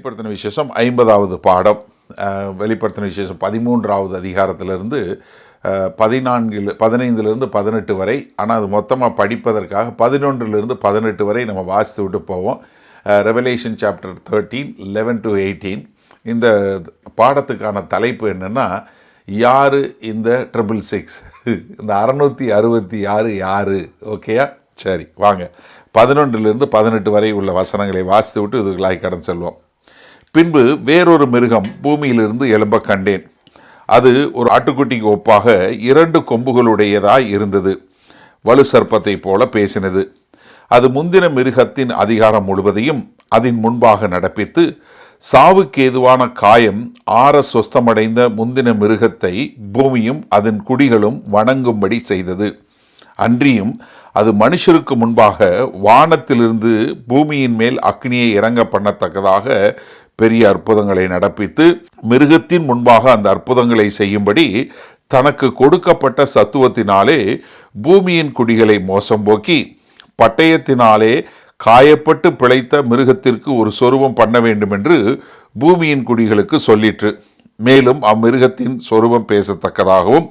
வெளிப்படுத்தின விசேஷம் 50வது பாடம். வெளிப்படுத்தின விசேஷம் 13வது அதிகாரத்திலிருந்து 15லிருந்து 18 வரை. ஆனால் அது மொத்தமாக படிப்பதற்காக 11லிருந்து 18 வரை நம்ம வாசித்து விட்டு போவோம். Revelation chapter 13, 11 to 18. இந்த பாடத்துக்கான தலைப்பு என்னென்னா, யார் இந்த 666, இந்த 666 யார்? ஓகேயா? சரி, வாங்க 11லிருந்து 18 வரை உள்ள வசனங்களை வாசித்து விட்டு இதுகளாய் கடந்து செல்வோம். பின்பு வேறொரு மிருகம் பூமியிலிருந்து எழும்ப கண்டேன். அது ஒரு ஆட்டுக்குட்டிக்கு ஒப்பாக 2 கொம்புகளுடையதாய் இருந்தது. வலு சர்ப்பத்தை போல பேசினது. அது முந்தின மிருகத்தின் அதிகாரம் முழுவதையும் அதன் முன்பாக நடப்பித்து, சாவுக்கேதுவான காயம் ஆற சொஸ்தமடைந்த முந்தின மிருகத்தை பூமியும் அதன் குடிகளும் வணங்கும்படி செய்தது. அன்றியும் அது மனுஷருக்கு முன்பாக வானத்திலிருந்து பூமியின் மேல் அக்னியை இறங்க பண்ணத்தக்கதாக பெரிய அற்புதங்களை நடப்பித்து, மிருகத்தின் முன்பாக அந்த அற்புதங்களை செய்யும்படி தனக்கு கொடுக்கப்பட்ட சத்துவத்தினாலே பூமியின் குடிகளை மோசம் போக்கி, பட்டயத்தினாலே காயப்பட்டு பிழைத்த மிருகத்திற்கு ஒரு சொரூபம் பண்ண வேண்டும் என்று பூமியின் குடிகளுக்கு சொல்லிற்று. மேலும் அம்மிருகத்தின் சொரூபம் பேசத்தக்கதாகவும்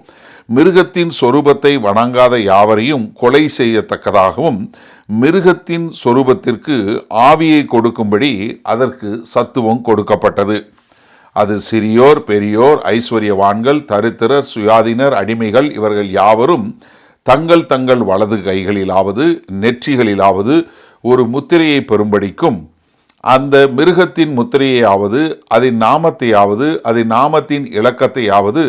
மிருகத்தின் சொரூபத்தை வணங்காத யாவரையும் கொலை செய்யத்தக்கதாகவும் மிருகத்தின் சொரூபத்திற்கு ஆவியை கொடுக்கும்படி அதற்கு சத்துவம் கொடுக்கப்பட்டது. அது சிறியோர், பெரியோர், ஐஸ்வர்யவான்கள், தரித்திரர், சுயாதீனர், அடிமைகள் இவர்கள் யாவரும் தங்கள் தங்கள் வலது கைகளிலாவது நெற்றிகளிலாவது ஒரு முத்திரையை பெறும்படிக்கும், அந்த மிருகத்தின் முத்திரையாவது அதன் நாமத்தையாவது அதன் நாமத்தின் இலக்கத்தையாவது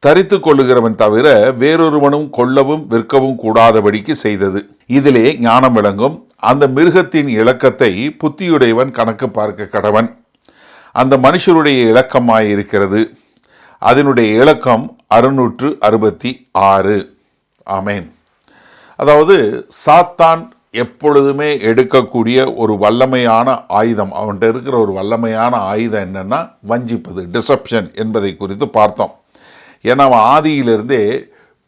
தரித்து கொள்ளுகிறவன் தவிர வேறொருவனும் கொள்ளவும் விற்கவும் கூடாதபடிக்கு செய்தது. இதிலே ஞானம் விளங்கும். அந்த மிருகத்தின் இலக்கத்தை புத்தியுடையவன் கணக்கு பார்க்க கடவன். அந்த மனுஷருடைய இலக்கமாயிருக்கிறது. அதனுடைய இலக்கம் 666. ஆமேன். அதாவது சாத்தான் எப்பொழுதுமே எடுக்கக்கூடிய ஒரு வல்லமையான ஆயுதம், அவன்கிட்ட இருக்கிற ஒரு வல்லமையான ஆயுதம் என்னன்னா வஞ்சிப்பது, டிசப்ஷன் என்பதை குறித்து பார்த்தோம். ஏன்னா அவன் ஆதியிலிருந்தே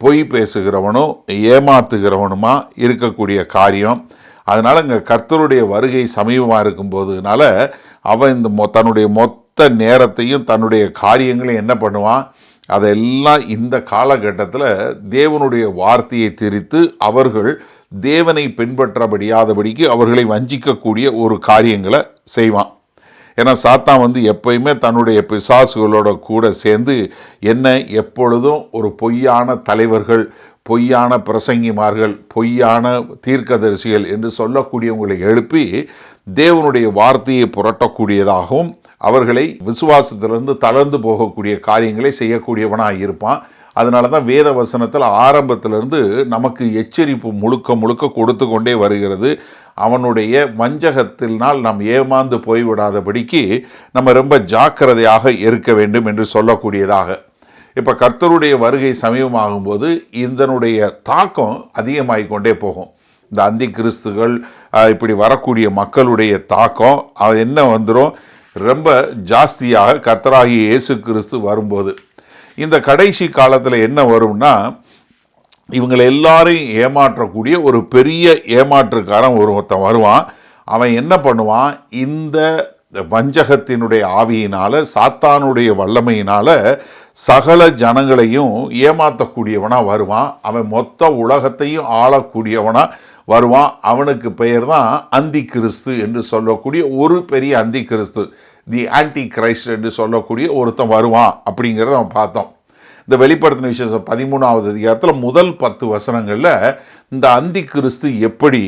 பொய் பேசுகிறவனும் ஏமாத்துகிறவனுமா இருக்கக்கூடிய காரியம். அதனால் இங்கே கர்த்தருடைய வருகை சமீபமாக இருக்கும்போதுனால அவன் இந்த தன்னுடைய மொத்த நேரத்தையும் தன்னுடைய காரியங்களையும் என்ன பண்ணுவான், அதெல்லாம் இந்த காலகட்டத்தில் தேவனுடைய வார்த்தையை திரித்து அவர்கள் தேவனை பின்பற்றபடியாதபடிக்கு அவர்களை வஞ்சிக்கக்கூடிய ஒரு காரியங்களை செய்வான். ஏன்னா சாத்தான் எப்பயுமே தன்னுடைய பிசாசுகளோட கூட சேர்ந்து என்ன எப்பொழுதும் ஒரு பொய்யான தலைவர்கள், பொய்யான பிரசங்கிமார்கள், பொய்யான தீர்க்கதரிசிகள் என்று சொல்லக்கூடியவங்களை எழுப்பி தேவனுடைய வார்த்தையை புரட்டக்கூடியதாகவும் அவர்களை விசுவாசத்திலிருந்து தளர்ந்து போகக்கூடிய காரியங்களை செய்யக்கூடியவனாக இருப்பான். அதனால தான் வேத வசனத்தில் ஆரம்பத்திலிருந்து நமக்கு எச்சரிப்பு முழுக்க முழுக்க கொடுத்து கொண்டே வருகிறது. அவனுடைய வஞ்சகத்தினால் நாம் ஏமாந்து போய்விடாதபடிக்கு நம்ம ரொம்ப ஜாக்கிரதையாக இருக்க வேண்டும் என்று சொல்லக்கூடியதாக. இப்போ கர்த்தருடைய வருகை சமீபமாகும்போது இதனுடைய தாக்கம் அதிகமாகிக்கொண்டே போகும். இந்த அந்தி கிறிஸ்துகள் இப்படி வரக்கூடிய மக்களுடைய தாக்கம் என்ன வந்துடும், ரொம்ப ஜாஸ்தியாக கர்த்தராகிய இயேசு கிறிஸ்து வரும்போது. இந்த கடைசி காலத்தில் என்ன வரும்னா, இவங்களை எல்லாரையும் ஏமாற்றக்கூடிய ஒரு பெரிய ஏமாற்றுக்காரன் ஒருத்தன் வருவான். அவன் என்ன பண்ணுவான், இந்த வஞ்சகத்தினுடைய ஆவியினால், சாத்தானுடைய வல்லமையினால் சகல ஜனங்களையும் ஏமாற்றக்கூடியவனாக வருவான். அவன் மொத்த உலகத்தையும் ஆளக்கூடியவனாக வருவான். அவனுக்கு பெயர் தான் அந்தி கிறிஸ்து என்று சொல்லக்கூடிய ஒரு பெரிய அந்தி கிறிஸ்து, தி ஆன்டி கிரைஸ்ட் என்று சொல்லக்கூடிய ஒருத்தன் வருவான் அப்படிங்கிறத நம்ம பார்த்தோம். இந்த வெளிப்படுத்தின விசேஷம் 13வது அதிகாரத்தில் முதல் 10 வசனங்களில் இந்த அந்தி கிறிஸ்து எப்படி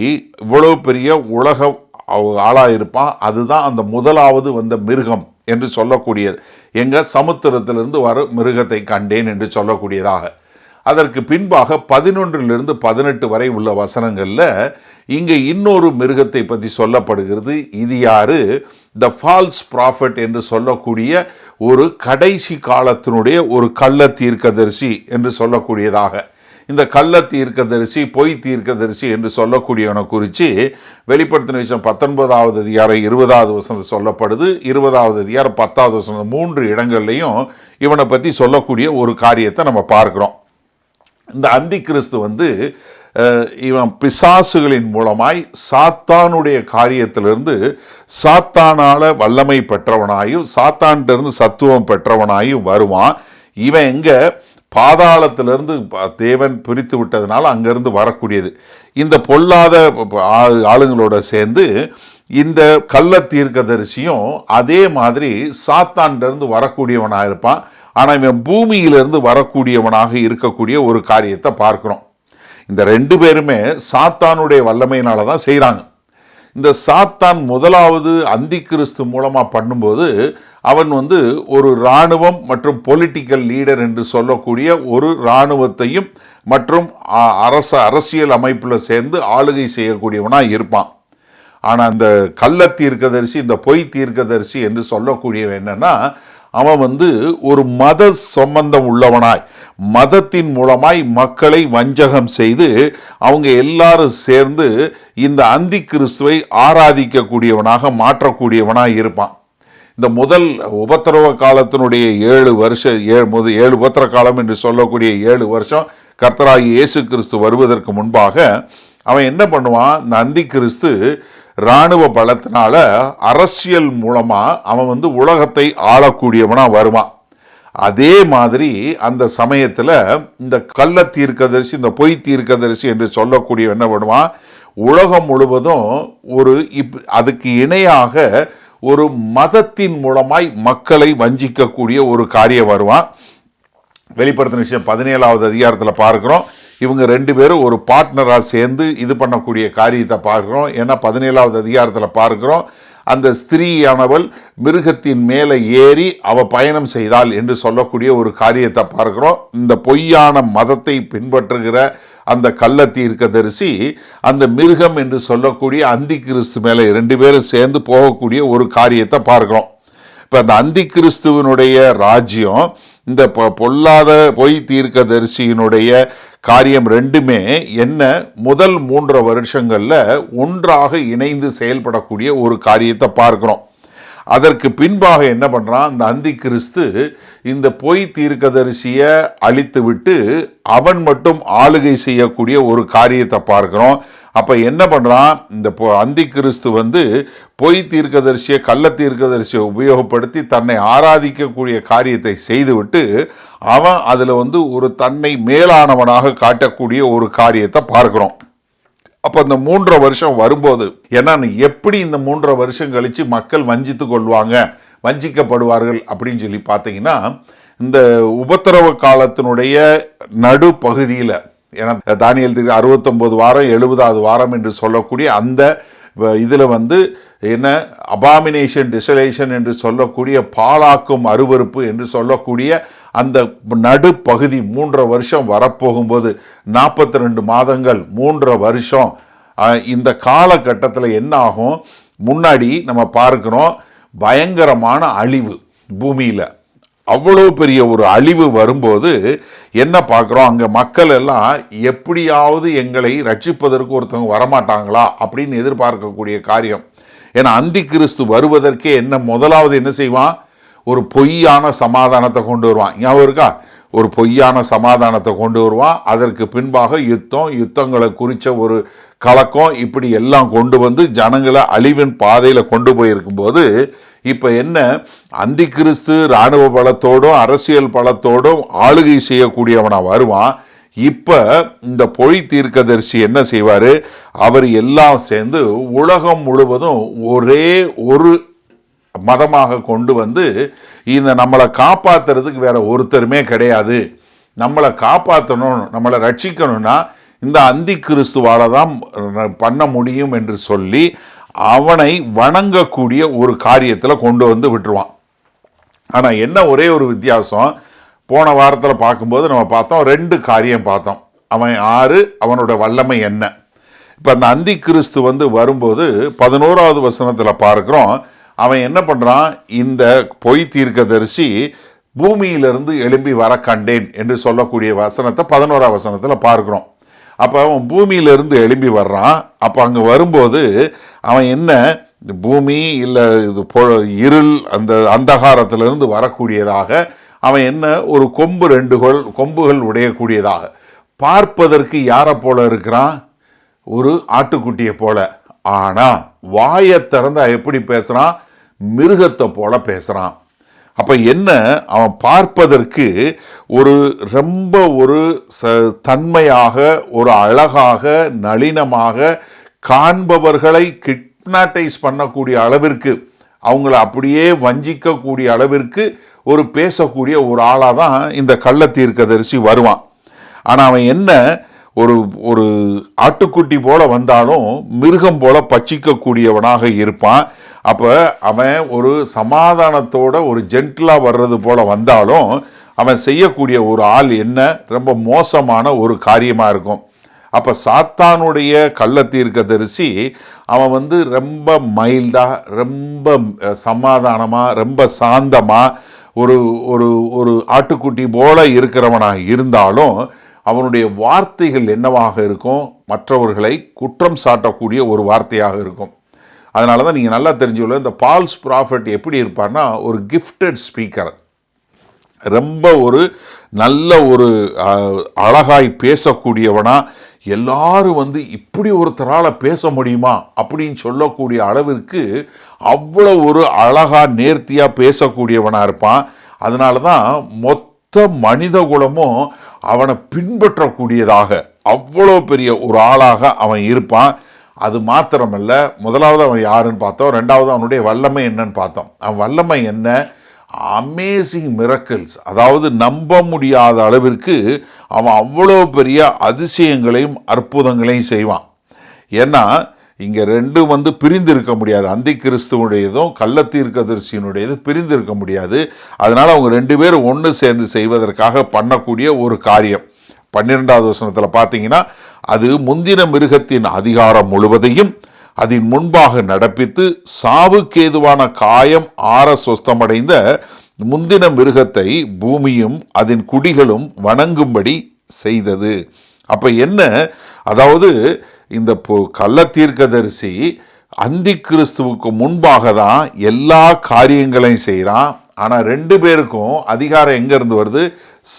இவ்வளோ பெரிய உலக ஆளாக இருப்பான், அதுதான் அந்த முதலாவது வந்த மிருகம் என்று சொல்லக்கூடியது. எங்கள் சமுத்திரத்திலிருந்து வர மிருகத்தை கண்டேன் என்று சொல்லக்கூடியதாக. அதற்கு பின்பாக 11லிருந்து 18 வரை உள்ள வசனங்களில் இங்கே இன்னொரு மிருகத்தை பற்றி சொல்லப்படுகிறது. இது யாரு? த ஃபால்ஸ் ப்ராஃபட் என்று சொல்லக்கூடிய ஒரு கடைசி காலத்தினுடைய ஒரு கள்ள தீர்க்கதரிசி என்று சொல்லக்கூடியதாக. இந்த கள்ள தீர்க்கதரிசி, பொய் தீர்க்கதரிசி என்று சொல்லக்கூடியவனை குறித்து வெளிப்படுத்தின விஷயம் 19வது அதிகாரம் 20வது வசனம் சொல்லப்படுது. 20வது அதிகாரம் 10வது வசனம் 3 இடங்கள்லையும் இவனை பற்றி சொல்லக்கூடிய ஒரு காரியத்தை நம்ம பார்க்குறோம். இந்த அந்தி கிறிஸ்து இவன் பிசாசுகளின் மூலமாய் சாத்தானுடைய காரியத்திலிருந்து சாத்தானால வல்லமை பெற்றவனாயும் சாத்தான்கிட்ட சத்துவம் பெற்றவனாயும் வருவான். இவன் எங்க பாதாளத்திலிருந்து தேவன் பிரித்து விட்டதுனால அங்கிருந்து வரக்கூடியது. இந்த பொல்லாத ஆளுங்களோட சேர்ந்து இந்த கள்ள தீர்க்கதரிசியும் அதே மாதிரி சாத்தான்கிட்ட வரக்கூடியவனாக இருப்பான். ஆனால் இவன் பூமியிலிருந்து வரக்கூடியவனாக இருக்கக்கூடிய ஒரு காரியத்தை பார்க்கிறோம். இந்த ரெண்டு பேருமே சாத்தானுடைய வல்லமையினால தான் செய்கிறாங்க. இந்த சாத்தான் முதலாவது அந்தி கிறிஸ்து மூலமாக பண்ணும்போது அவன் ஒரு இராணுவம் மற்றும் பொலிட்டிக்கல் லீடர் என்று சொல்லக்கூடிய ஒரு இராணுவத்தையும் மற்றும் அரசியல் அமைப்பில் சேர்ந்து ஆளுகை செய்யக்கூடியவனாக இருப்பான். ஆனால் அந்த கள்ள தீர்க்கதரிசி, இந்த பொய் தீர்க்கதரிசி என்று சொல்லக்கூடியவன் என்னன்னா, அவன் ஒரு மத சம்பந்தம் உள்ளவனாய் மதத்தின் மூலமாய் மக்களை வஞ்சகம் செய்து அவங்க எல்லாரும் சேர்ந்து இந்த அந்தி கிறிஸ்துவை ஆராதிக்கக்கூடியவனாக மாற்றக்கூடியவனாய் இருப்பான். இந்த முதல் உபத்திரவ காலத்தினுடைய 7 உபத்திர காலம் என்று சொல்லக்கூடிய 7 வருஷம் கர்த்தராகிய இயேசு கிறிஸ்து வருவதற்கு முன்பாக அவன் என்ன பண்ணுவான், இந்த அந்தி கிறிஸ்து இராணுவ பலத்தினால அரசியல் மூலமா அவன் உலகத்தை ஆளக்கூடியவனா வருவான். அதே மாதிரி அந்த சமயத்தில் இந்த கள்ள தீர்க்கதரிசி, இந்த பொய் தீர்க்கதரிசி என்று சொல்லக்கூடிய என்ன பண்ணுவான், உலகம் முழுவதும் அதுக்கு இணையாக ஒரு மதத்தின் மூலமாய் மக்களை வஞ்சிக்கக்கூடிய ஒரு காரியம் வருவான். வெளிப்படுத்தின விஷயம் 17வது அதிகாரத்தில் பார்க்கிறோம். இவங்க 2 பேரும் ஒரு பார்ட்னராக சேர்ந்து இது பண்ணக்கூடிய காரியத்தை பார்க்கிறோம். ஏன்னா 17வது அதிகாரத்தில் பார்க்கிறோம், அந்த ஸ்திரீயானவள் மிருகத்தின் மேலே ஏறி அவ பயணம் செய்தாள் என்று சொல்லக்கூடிய ஒரு காரியத்தை பார்க்கிறோம். இந்த பொய்யான மதத்தை பின்பற்றுகிற அந்த கள்ள தீர்க்கதரிசி அந்த மிருகம் என்று சொல்லக்கூடிய அந்தி கிறிஸ்து மேலே 2 பேரும் சேர்ந்து போகக்கூடிய ஒரு காரியத்தை பார்க்கிறோம். இப்போ அந்த அந்தி கிறிஸ்துவனுடைய ராஜ்யம் இந்த பொல்லாத பொய் தீர்க்கதரிசியினுடைய காரியம் ரெண்டுமே என்ன, முதல் 3 வருஷங்களில் ஒன்றாக இணைந்து செயல்படக்கூடிய ஒரு காரியத்தை பார்க்கிறோம். அதற்கு பின்பாக என்ன பண்ணுறான், இந்த அந்தி கிறிஸ்து இந்த பொய் தீர்க்கதரிசியை அழித்து விட்டு அவன் மட்டும் ஆளுகை செய்யக்கூடிய ஒரு காரியத்தை பார்க்கிறோம். அப்போ என்ன பண்ணுறான், இந்த அந்தி கிறிஸ்து பொய் தீர்க்கதரிசியை கள்ள தீர்க்கதரிசியை உபயோகப்படுத்தி தன்னை ஆராதிக்கக்கூடிய காரியத்தை செய்துவிட்டு அவன் அதில் ஒரு தன்னை மேலானவனாக காட்டக்கூடிய ஒரு காரியத்தை பார்க்கிறோம். அப்போ இந்த 3 வருஷம் வரும்போது ஏன்னா எப்படி இந்த 3 வருஷம் கழித்து மக்கள் வஞ்சித்து கொள்வாங்க, வஞ்சிக்கப்படுவார்கள் அப்படின்னு சொல்லி பார்த்தீங்கன்னா, இந்த உபத்திரவ காலத்தினுடைய நடு பகுதியில், ஏன்னா தானியேல் 69 வாரம் 70வது வாரம் என்று சொல்லக்கூடிய அந்த இதில் என்ன அபாமினேஷன் டிசலேஷன் என்று சொல்லக்கூடிய பாழாக்கும் அருவருப்பு என்று சொல்லக்கூடிய அந்த நடுப்பகுதி 3 வருஷம் வரப்போகும்போது 42 மாதங்கள் 3 வருஷம் இந்த காலகட்டத்தில் என்ன ஆகும், முன்னாடி நம்ம பார்க்கிறோம் பயங்கரமான அழிவு பூமியில். அவ்வளோ பெரிய ஒரு அழிவு வரும்போது என்ன பார்க்குறோம், அங்கே மக்கள் எல்லாம் எப்படியாவது எங்களை ரட்சிப்பதற்கு ஒருத்தவங்க வரமாட்டாங்களா அப்படின்னு எதிர்பார்க்கக்கூடிய காரியம். ஏன்னா அந்தி கிறிஸ்து வருவதற்கே முதலாவது என்ன செய்வான், ஒரு பொய்யான சமாதானத்தை கொண்டு வருவான். ஞாபகம் இருக்கா, ஒரு பொய்யான சமாதானத்தை கொண்டு வருவான். அதற்கு பின்பாக யுத்தங்களை குறித்த ஒரு கலக்கம், இப்படி எல்லாம் கொண்டு ஜனங்களை அழிவின் பாதையில் கொண்டு போயிருக்கும்போது இப்போ என்ன, அந்தி கிறிஸ்து இராணுவ பலத்தோடும் அரசியல் பலத்தோடும் ஆளுகை செய்யக்கூடியவனாக வருவான். இப்போ இந்த பொய் தீர்க்கதரிசி என்ன செய்வார், அவர் எல்லாம் சேர்ந்து உலகம் முழுவதும் ஒரே ஒரு மதமாக கொண்டு இந்த நம்மளை காப்பாற்றுறதுக்கு வேற ஒருத்தருமே கிடையாது, நம்மளை காப்பாற்றணும், நம்மளை ரட்சிக்கணும்னா இந்த அந்தி கிறிஸ்துவால தான் பண்ண முடியும் என்று சொல்லி அவனை வணங்கக்கூடிய ஒரு காரியத்தில் கொண்டு விட்டுருவான். ஆனால் என்ன ஒரே ஒரு வித்தியாசம், போன வாரத்தில் பார்க்கும்போது நம்ம பார்த்தோம் 2 காரியம் பார்த்தோம். அவன் யாரு, அவனோட வல்லமை என்ன. இப்போ அந்த அந்தி கிறிஸ்து வரும்போது 11வது வசனத்தில் பார்க்குறோம், அவன் என்ன பண்ணுறான், இந்த பொய் தீர்க்கதரிசி பூமியிலிருந்து எழும்பி வர கண்டேன் என்று சொல்லக்கூடிய வசனத்தை 11வது வசனத்தில் பார்க்குறோம். அப்போ அவன் பூமியிலிருந்து எழும்பி வர்றான். அப்போ அங்கே வரும்போது அவன் என்ன, பூமி இல்லை இது இருள் அந்த அந்தகாரத்திலிருந்து வரக்கூடியதாக அவன் என்ன, ஒரு 2 கொம்புகள் உடையக்கூடியதாக பார்ப்பதற்கு யாரை போல இருக்கிறான்? ஒரு ஆட்டுக்குட்டியை போல. ஆனா வாயை திறந்தா எப்படி பேசுறான்? மிருகத்தை போல பேசுறான். அப்ப என்ன, அவன் பார்ப்பதற்கு ரொம்ப ஒரு தன்மையாக, ஒரு அழகாக, நளினமாக, காண்பவர்களை கிட்னாட்டைஸ் பண்ணக்கூடிய அளவிற்கு, அவங்கள அப்படியே வஞ்சிக்கக்கூடிய அளவிற்கு ஒரு பேசக்கூடிய ஒரு ஆளாக தான் இந்த கள்ள தீர்க்கதரிசி வருவான். ஆனால் அவன் என்ன, ஒரு ஆட்டுக்குட்டி போல வந்தாலும் மிருகம் போல பச்சிக்கக்கூடியவனாக இருப்பான். அப்போ அவன் ஒரு சமாதானத்தோட ஒரு ஜென்டிலாக வர்றது போல வந்தாலும் அவன் செய்யக்கூடிய ஒரு ஆள் என்ன, ரொம்ப மோசமான ஒரு காரியமாக இருக்கும். அப்போ சாத்தானுடைய கள்ள தீர்க்கதரிசி அவன் ரொம்ப மைல்டாக, ரொம்ப சமாதானமாக, ரொம்ப சாந்தமாக, ஒரு ஒரு ஒரு ஆட்டுக்குட்டி போல இருக்கிறவனாக இருந்தாலும் அவனுடைய வார்த்தைகள் என்னவாக இருக்கும்? மற்றவர்களை குற்றம் சாட்டக்கூடிய ஒரு வார்த்தையாக இருக்கும். அதனால தான் நீங்கள் நல்லா தெரிஞ்சுக்கொள்ள, இந்த ஃபால்ஸ் ப்ராஃபட் எப்படி இருப்பார்னா, ஒரு கிஃப்டட் ஸ்பீக்கர், ரொம்ப ஒரு நல்ல ஒரு அழகாய் பேசக்கூடியவனா, எல்லாரும் இப்படி ஒருத்தரால் பேச முடியுமா அப்படின்னு சொல்லக்கூடிய அளவிற்கு அவ்வளோ ஒரு அழகாக நேர்த்தியாக பேசக்கூடியவனாக இருப்பான். அதனால தான் மொத்த மனித குலமும் அவனை பின்பற்றக்கூடியதாக அவ்வளோ பெரிய ஒரு ஆளாக அவன் இருப்பான். அது மாத்திரமல்ல, முதலாவது அவன் யாருன்னு பார்த்தோம், ரெண்டாவது அவனுடைய வல்லமை என்னன்னு பார்த்தோம். அவன் வல்லமை என்ன? அமேசிங் மிரக்கிள்ஸ், அதாவது நம்ப முடியாத அளவிற்கு அவன் அவ்வளோ பெரிய அதிசயங்களையும் அற்புதங்களையும் செய்வான். ஏன்னா இங்கே ரெண்டும் பிரிந்து இருக்க முடியாது. அந்தி கிறிஸ்துவனுடையதும் கள்ள தீர்க்கதரிசியினுடையது பிரிந்து இருக்க முடியாது. அதனால் அவங்க ரெண்டு பேரும் ஒன்று சேர்ந்து செய்வதற்காக பண்ணக்கூடிய ஒரு காரியம். 12வது வசனத்தில் பார்த்தீங்கன்னா, அது முந்தின மிருகத்தின் அதிகாரம் முழுவதையும் அதன் முன்பாக நடப்பித்து சாவுக்கேதுவான காயம் ஆற சொஸ்தமடைந்த முந்தின மிருகத்தை பூமியும் அதன் குடிகளும் வணங்கும்படி செய்தது. அப்ப என்ன, அதாவது இந்த கள்ள தீர்க்கதரிசி அந்தி கிறிஸ்துவுக்கு முன்பாக தான் எல்லா காரியங்களையும் செய்கிறான். ஆனால் ரெண்டு பேருக்கும் அதிகாரம் எங்கேருந்து வருது?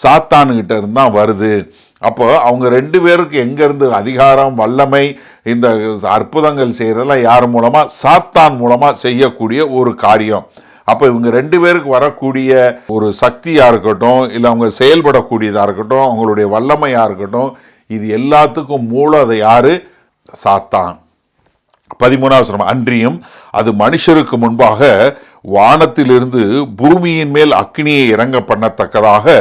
சாத்தானுகிட்ட இருந்து தான் வருது. அப்போ அவங்க ரெண்டு பேருக்கு எங்கேருந்து அதிகாரம், வல்லமை, இந்த அற்புதங்கள் செய்கிறதெல்லாம் யார் மூலமாக? சாத்தான் மூலமாக செய்யக்கூடிய ஒரு காரியம். அப்போ இவங்க ரெண்டு பேருக்கு வரக்கூடிய ஒரு சக்தியாக இருக்கட்டும், இல்லை அவங்க செயல்படக்கூடியதாக இருக்கட்டும், அவங்களுடைய வல்லமையாக இருக்கட்டும், இது எல்லாத்துக்கும் மூலம் அதை யார்? சாத்தான். 13வது வசனம், அன்றியும் அது மனுஷருக்கு முன்பாக வானத்திலிருந்து பூமியின் மேல் அக்னியை இறங்க பண்ணத்தக்கதாக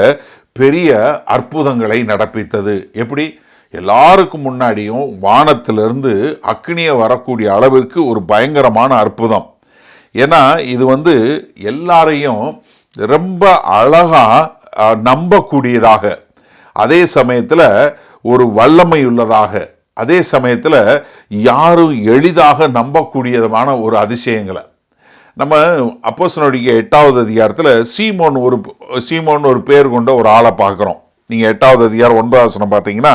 பெரிய அற்புதங்களை நடப்பித்தது. எப்படி? எல்லாருக்கும் முன்னாடியும் வானத்திலிருந்து அக்னியை வரக்கூடிய அளவிற்கு ஒரு பயங்கரமான அற்புதம். ஏன்னா இது எல்லாரையும் ரொம்ப அழகா நம்பக்கூடியதாக, அதே சமயத்தில் ஒரு வல்லமை உள்ளதாக, அதே சமயத்தில் யாரும் எளிதாக நம்பக்கூடியதுமான ஒரு அதிசயங்களை நம்ம அப்போஸ்தலனுடைய 8வது அதிகாரத்தில் சீமோன் ஒரு பேர் கொண்ட ஒரு ஆளை பார்க்குறோம். நீங்கள் 8வது அதிகாரம் 9வது வசனம் பார்த்தீங்கன்னா,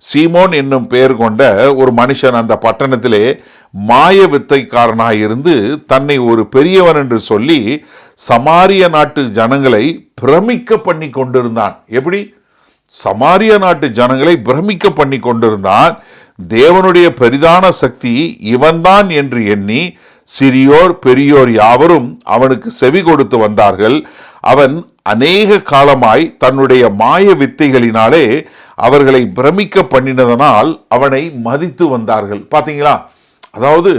சீமோன் என்னும் பெயர் கொண்ட ஒரு மனுஷன் அந்த பட்டணத்திலே மாய வித்தைக்காரனாக இருந்து தன்னை ஒரு பெரியவன் என்று சொல்லி சமாரிய நாட்டு ஜனங்களை பிரமிக்க பண்ணி கொண்டிருந்தான். எப்படி? சமாரிய நாட்டு ஜனங்களை பிரமிக்க பண்ணி கொண்டிருந்தான். தேவனுடைய பெரிதான சக்தி இவன்தான் என்று எண்ணி சிறியோர் பெரியோர் யாவரும் அவனுக்கு செவி கொடுத்து வந்தார்கள். அவன் அநேக காலமாய் தன்னுடைய மாய வித்தைகளினாலே அவர்களை பிரமிக்க பண்ணினதனால் அவனை மதித்து வந்தார்கள். பார்த்தீங்களா? அதாவது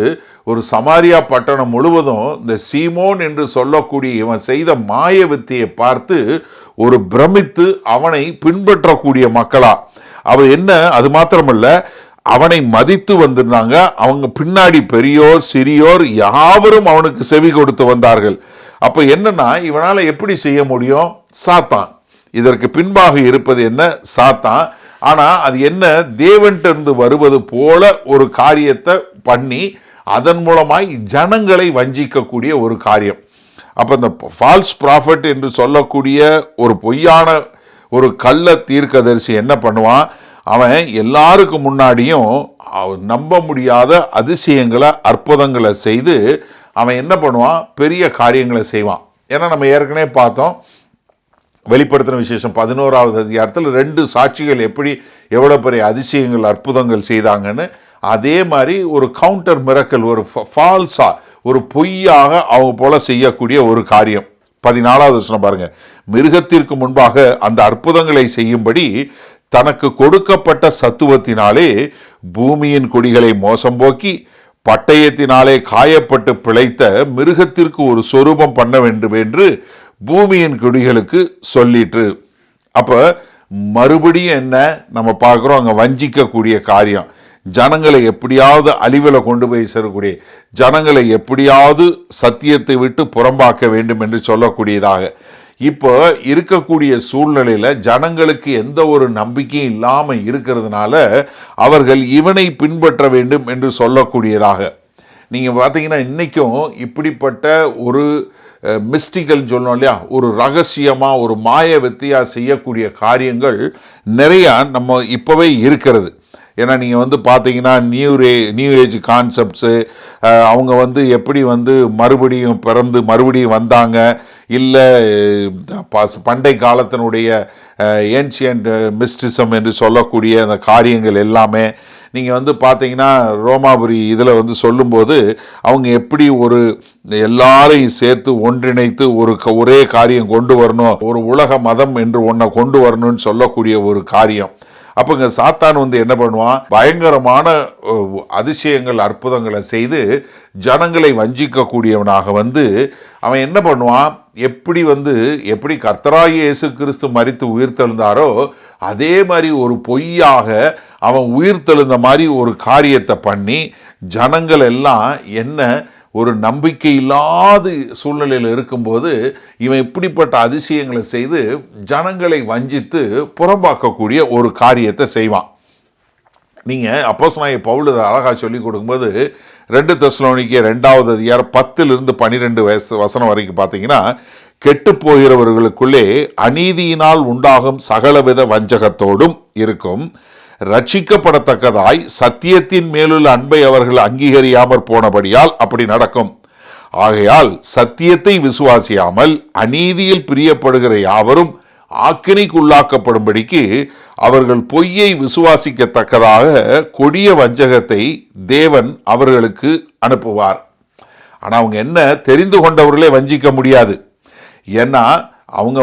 ஒரு சமாரியா பட்டணம் முழுவதும் இந்த சீமோன் என்று சொல்லக்கூடிய இவன் செய்த மாய வித்தையை பார்த்து ஒரு பிரமித்து அவனை பின்பற்றக்கூடிய மக்களா அவன் என்ன, அது மாத்திரமல்ல, அவனை மதித்து வந்திருந்தாங்க. அவங்க பின்னாடி பெரியோர் சிறியோர் யாவரும் அவனுக்கு செவி கொடுத்து வந்தார்கள். அப்ப என்னன்னா, இவனால எப்படி செய்ய முடியும்? சாத்தான். இதற்கு பின்பாக இருப்பது என்ன? சாத்தான். ஆனா அது என்ன? தேவன்கிட்ட வருவது போல ஒரு காரியத்தை பண்ணி அதன் மூலமாய் ஜனங்களை வஞ்சிக்கக்கூடிய ஒரு காரியம். அப்ப இந்த ஃபால்ஸ் ப்ராஃபட் என்று சொல்லக்கூடிய ஒரு பொய்யான ஒரு கள்ள தீர்க்கதரிசி என்ன பண்ணுவான்? அவன் எல்லாருக்கும் முன்னாடியும் நம்ப முடியாத அதிசயங்களை, அற்புதங்களை செய்து அவன் என்ன பண்ணுவான்? பெரிய காரியங்களை செய்வான். ஏன்னா நம்ம ஏற்கனவே பார்த்தோம், வெளிப்படுத்தின விசேஷம் 11வது அதிகாரத்தில் 2 சாட்சிகள் எப்படி எவ்வளோ பெரிய அதிசயங்கள் அற்புதங்கள் செய்தாங்கன்னு, அதே மாதிரி ஒரு கவுண்டர் மிரக்கல், ஒரு ஃபால்ஸா, ஒரு பொய்யாக அவங்க போல செய்யக்கூடிய ஒரு காரியம். 14வது வசனம் பாருங்க. மிருகத்திற்கு முன்பாக அந்த அற்புதங்களை செய்யும்படி தனக்கு கொடுக்கப்பட்ட சத்துவத்தினாலே பூமியின் குடிகளை மோசம் போக்கி பட்டயத்தினாலே காயப்பட்டு பிழைத்த மிருகத்திற்கு ஒரு சொரூபம் பண்ண வேண்டும் என்று பூமியின் குடிகளுக்கு சொல்லிட்டு. அப்ப மறுபடியும் என்ன நம்ம பார்க்கிறோம், அங்க வஞ்சிக்கக்கூடிய காரியம், ஜனங்களை எப்படியாவது அழிவில் கொண்டு போய் சேரக்கூடிய, ஜனங்களை எப்படியாவது சத்தியத்தை விட்டு புறம்பாக்க வேண்டும் என்று சொல்லக்கூடியதாக இப்போ இருக்கக்கூடிய சூழ்நிலையில ஜனங்களுக்கு எந்த ஒரு நம்பிக்கையும் இல்லாமல் இருக்கிறதுனால அவர்கள் இவனை பின்பற்ற வேண்டும் என்று சொல்லக்கூடியதாக. நீங்க பார்த்தீங்கன்னா இன்னைக்கும் இப்படிப்பட்ட ஒரு மிஸ்டிக்கல் சொல்லணும் இல்லையா, ஒரு ரகசியமா ஒரு மாய வித்தையா செய்யக்கூடிய காரியங்கள் நிறைய நம்ம இப்பவே இருக்கிறது. ஏன்னா நீங்கள் பார்த்தீங்கன்னா நியூ ஏஜ் கான்செப்ட்ஸு, அவங்க எப்படி மறுபடியும் பிறந்து மறுபடியும் வந்தாங்க, இல்லை பண்டை காலத்தினுடைய ஏன்ஷியன்ட் மிஸ்டிசம் என்று சொல்லக்கூடிய அந்த காரியங்கள் எல்லாமே நீங்கள் பார்த்தீங்கன்னா ரோமாபுரி இதில் சொல்லும்போது அவங்க எப்படி ஒரு எல்லாரையும் சேர்த்து ஒன்றிணைத்து ஒரே காரியம் கொண்டு வரணும், ஒரு உலக மதம் என்று ஒன்றை கொண்டு வரணும்னு சொல்லக்கூடிய ஒரு காரியம். அப்போங்க சாத்தான் என்ன பண்ணுவான், பயங்கரமான அதிசயங்கள் அற்புதங்களை செய்து ஜனங்களை வஞ்சிக்கக்கூடியவனாக அவன் என்ன பண்ணுவான், எப்படி கர்த்தராகிய இயேசு கிறிஸ்து மரித்து உயிர்த்தெழுந்தாரோ அதே மாதிரி ஒரு பொய்யாக அவன் உயிர்த்தெழுந்த மாதிரி ஒரு காரியத்தை பண்ணி ஜனங்கள் எல்லாம் என்ன ஒரு நம்பிக்கை இல்லாத சூழ்நிலையில் இருக்கும்போது இவன் இப்படிப்பட்ட அதிசயங்களை செய்து ஜனங்களை வஞ்சித்து புறம்பாக்கக்கூடிய ஒரு காரியத்தை செய்வான். நீங்கள் அப்போஸ்தலனாகிய பவுல் அழகாக சொல்லி கொடுக்கும்போது 2 தெசலோனிக்கேயர் 2வது அதிகாரம் 10-12 வசனம் வரைக்கும் பார்த்தீங்கன்னா, கெட்டு போகிறவர்களுக்குள்ளே அநீதியினால் உண்டாகும் சகலவித வஞ்சகத்தோடும் இருக்கும், ரட்சிக்கப்படத்தக்கதாய் சத்தியத்தின் மேலுள்ள அன்பை அவர்கள் அங்கீகரியாமற் போனபடியால் அப்படி நடக்கும். ஆகையால் சத்தியத்தை விசுவாசியாமல் அநீதியில் பிரியப்படுகிற யாவரும் ஆக்கினைக்குள்ளாக்கப்படும்படிக்கு அவர்கள் பொய்யை விசுவாசிக்கத்தக்கதாக கொடிய வஞ்சகத்தை தேவன் அவர்களுக்கு அனுப்புவார். ஆனால் அவங்க என்ன தெரிந்து கொண்டவர்களே வஞ்சிக்க முடியாது. ஏன்னா அவங்க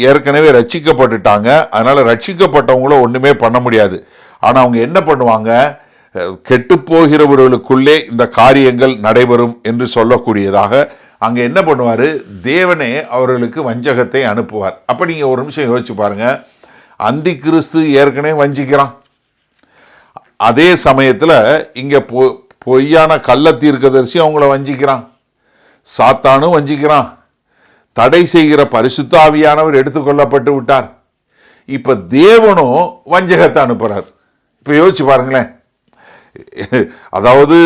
ஏற்கனவே ரட்சிக்கப்பட்டுட்டாங்க, அதனால ரட்சிக்கப்பட்டவங்களும் ஒன்றுமே பண்ண முடியாது. ஆனால் அவங்க என்ன பண்ணுவாங்க, கெட்டுப்போகிறவர்களுக்குள்ளே இந்த காரியங்கள் நடைபெறும் என்று சொல்லக்கூடியதாக அங்கே என்ன பண்ணுவார், தேவனே அவர்களுக்கு வஞ்சகத்தை அனுப்புவார். அப்போ நீங்கள் ஒரு நிமிஷம் யோசிச்சு பாருங்க, அந்தி கிறிஸ்து ஏற்கனவே வஞ்சிக்கிறான், அதே சமயத்தில் இங்கே பொய்யான கள்ள தீர்க்கதரிசி அவங்கள வஞ்சிக்கிறான், சாத்தானும் வஞ்சிக்கிறான், தடை செய்கிற பரிசுத்த ஆவியானவர் எடுத்துக்கொள்ளப்பட்டு விட்டார், இப்போ தேவனும் வஞ்சகத்தை அனுப்புகிறார். இப்போ யோசிச்சு பாருங்களேன், அதாவது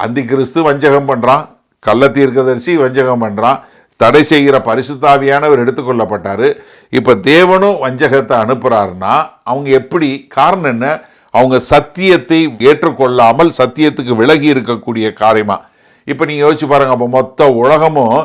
அந்தி கிறிஸ்து வஞ்சகம் பண்ணுறான், கள்ள தீர்க்கதரிசி வஞ்சகம் பண்ணுறான், தடை செய்கிற பரிசுத்த ஆவியானவர் எடுத்துக்கொள்ளப்பட்டார், இப்போ தேவனும் வஞ்சகத்தை அனுப்புகிறாருன்னா அவங்க எப்படி, காரணம் என்ன, அவங்க சத்தியத்தை ஏற்றுக்கொள்ளாமல் சத்தியத்துக்கு விலகி இருக்கக்கூடிய காரியமா. இப்போ நீங்கள் யோசிச்சு பாருங்கள், அப்போ மொத்த உலகமும்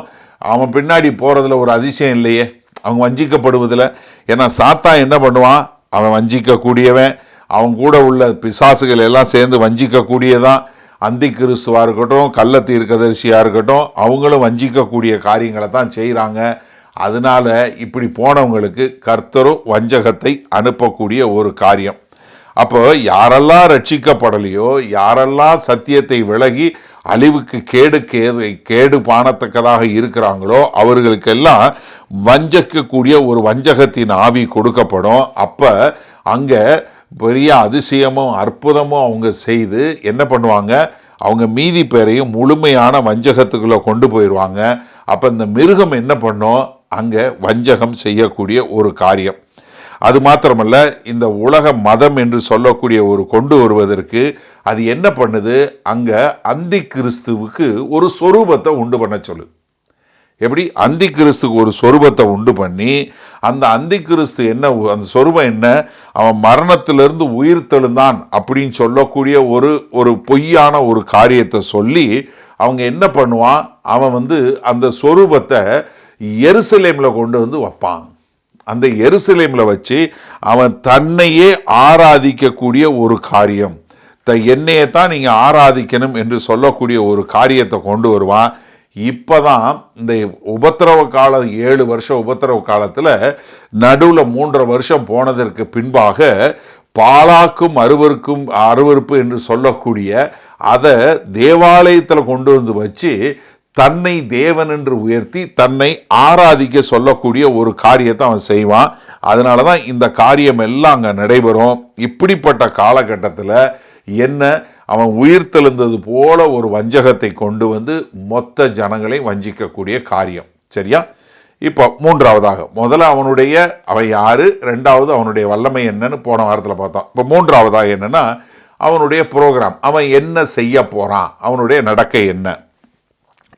அவன் பின்னாடி போகிறதுல ஒரு அதிசயம் இல்லையே, அவங்க வஞ்சிக்கப்படுவதில். ஏன்னா சாத்தான் என்ன பண்ணுவான், அவன் வஞ்சிக்கக்கூடியவன், அவன் கூட உள்ள பிசாசுகள் எல்லாம் சேர்ந்து வஞ்சிக்கக்கூடியதான். அந்தி கிறிஸ்துவாக இருக்கட்டும், கள்ள தீர்க்கதரிசியாக இருக்கட்டும், அவங்களும் வஞ்சிக்கக்கூடிய காரியங்களை தான் செய்கிறாங்க. அதனால இப்படி போனவங்களுக்கு கர்த்தரும் வஞ்சகத்தை அனுப்பக்கூடிய ஒரு காரியம். அப்போ யாரெல்லாம் ரட்சிக்கப்படலையோ, யாரெல்லாம் சத்தியத்தை விலகி அழிவுக்கு கேடு பாணத்தக்கதாக இருக்கிறாங்களோ அவர்களுக்கெல்லாம் வஞ்சக்கக்கூடிய ஒரு வஞ்சகத்தின் ஆவி கொடுக்கப்படும். அப்போ அங்கே பெரிய அதிசயமும் அற்புதமும் அவங்க செய்து என்ன பண்ணுவாங்க, அவங்க மீதி பேரையும் முழுமையான வஞ்சகத்துக்குள்ளே கொண்டு போயிடுவாங்க. அப்போ இந்த மிருகம் என்ன பண்ணும், அங்கே வஞ்சகம் செய்யக்கூடிய ஒரு காரியம். அது மாத்திரமல்ல, இந்த உலக மதம் என்று சொல்லக்கூடிய ஒரு கொண்டு வருவதற்கு அது என்ன பண்ணுது, அங்கே அந்தி கிறிஸ்துவுக்கு ஒரு சொரூபத்தை உண்டு பண்ண சொல்லு. எப்படி, அந்தி கிறிஸ்துக்கு ஒரு சொரூபத்தை உண்டு பண்ணி, அந்த அந்தி கிறிஸ்து என்ன, அந்த சொரூபம் என்ன, அவன் மரணத்திலிருந்து உயிர் தெழுந்தான் அப்படின்னு சொல்லக்கூடிய ஒரு பொய்யான ஒரு காரியத்தை சொல்லி அவங்க என்ன பண்ணுவான், அவன் அந்த சொரூபத்தை எருசலேமில் கொண்டு வைப்பான். அந்த எருசலேம்ல வச்சு அவன் தன்னையே ஆராதிக்கக்கூடிய ஒரு காரியம், என்னையே தான் நீங்க ஆராதிக்கணும் என்று சொல்லக்கூடிய ஒரு காரியத்தை கொண்டு வருவான். இப்பதான் இந்த உபத்திரவ காலம் 7 வருஷம் உபத்திரவ காலத்துல நடுவுல 3.5 வருஷம் போனதற்கு பின்பாக பாலாக்கும் அருவருப்பு என்று சொல்லக்கூடிய அதை தேவாலயத்தில் கொண்டு வந்து வச்சு தன்னை தேவன் என்று உயர்த்தி தன்னை ஆராதிக்க சொல்லக்கூடிய ஒரு காரியத்தை அவன் செய்வான். அதனால தான் இந்த காரியம் எல்லாம் அங்கே நடைபெறும். இப்படிப்பட்ட காலகட்டத்தில் என்ன அவன் உயிர்த்தெழுந்தது போல ஒரு வஞ்சகத்தை கொண்டு வந்து மொத்த ஜனங்களை வஞ்சிக்கக்கூடிய காரியம். சரியா? இப்போ மூன்றாவதாக, முதல்ல அவன் யாரு, ரெண்டாவது அவனுடைய வல்லமை என்னன்னு போன வாரத்தில் பார்த்தோம். இப்போ மூன்றாவதாக என்னன்னா அவனுடைய ப்ரோக்ராம், அவன் என்ன செய்ய போறான், அவனுடைய நடக்கை என்ன.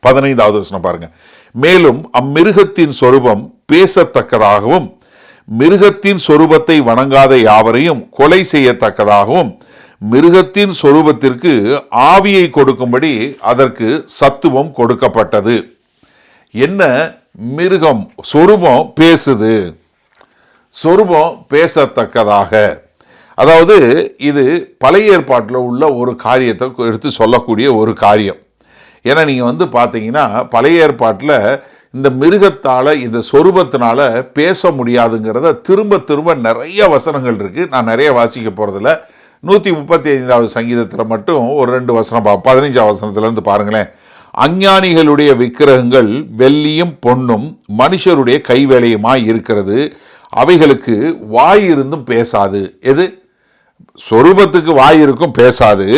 15வது வசனம் பாருங்க. மேலும் அம்மிருகத்தின் சொரூபம் பேசத்தக்கதாகவும் மிருகத்தின் சொரூபத்தை வணங்காத யாவரையும் கொலை செய்யத்தக்கதாகவும் மிருகத்தின் சொரூபத்திற்கு ஆவியை கொடுக்கும்படி அதற்கு சத்துவம் கொடுக்கப்பட்டது. என்ன மிருகம் சொரூபம் பேசுது, சொரூபம் பேசத்தக்கதாக. அதாவது இது பழைய ஏற்பாட்டில் உள்ள ஒரு காரியத்தை எடுத்து சொல்லக்கூடிய ஒரு காரியம். ஏன்னா நீங்கள் பார்த்தீங்கன்னா பழைய ஏற்பாட்டில் இந்த மிருகத்தால் இந்த சொரூபத்தினால பேச முடியாதுங்கிறத திரும்ப திரும்ப நிறைய வசனங்கள் இருக்குது. நான் நிறைய வாசிக்க போகிறதில்ல. 135வது சங்கீதத்தில் மட்டும் ஒரு 2 வசனம் 15வது வசனத்துலேருந்து பாருங்களேன். அஞ்ஞானிகளுடைய விக்கிரகங்கள் வெள்ளியும் பொன்னும் மனுஷருடைய கைவேலையுமாய் இருக்கிறது, அவைகளுக்கு வாய் இருந்தும் பேசாது. எது? சொரூபத்துக்கு வாய் இருக்கும், பேசாது.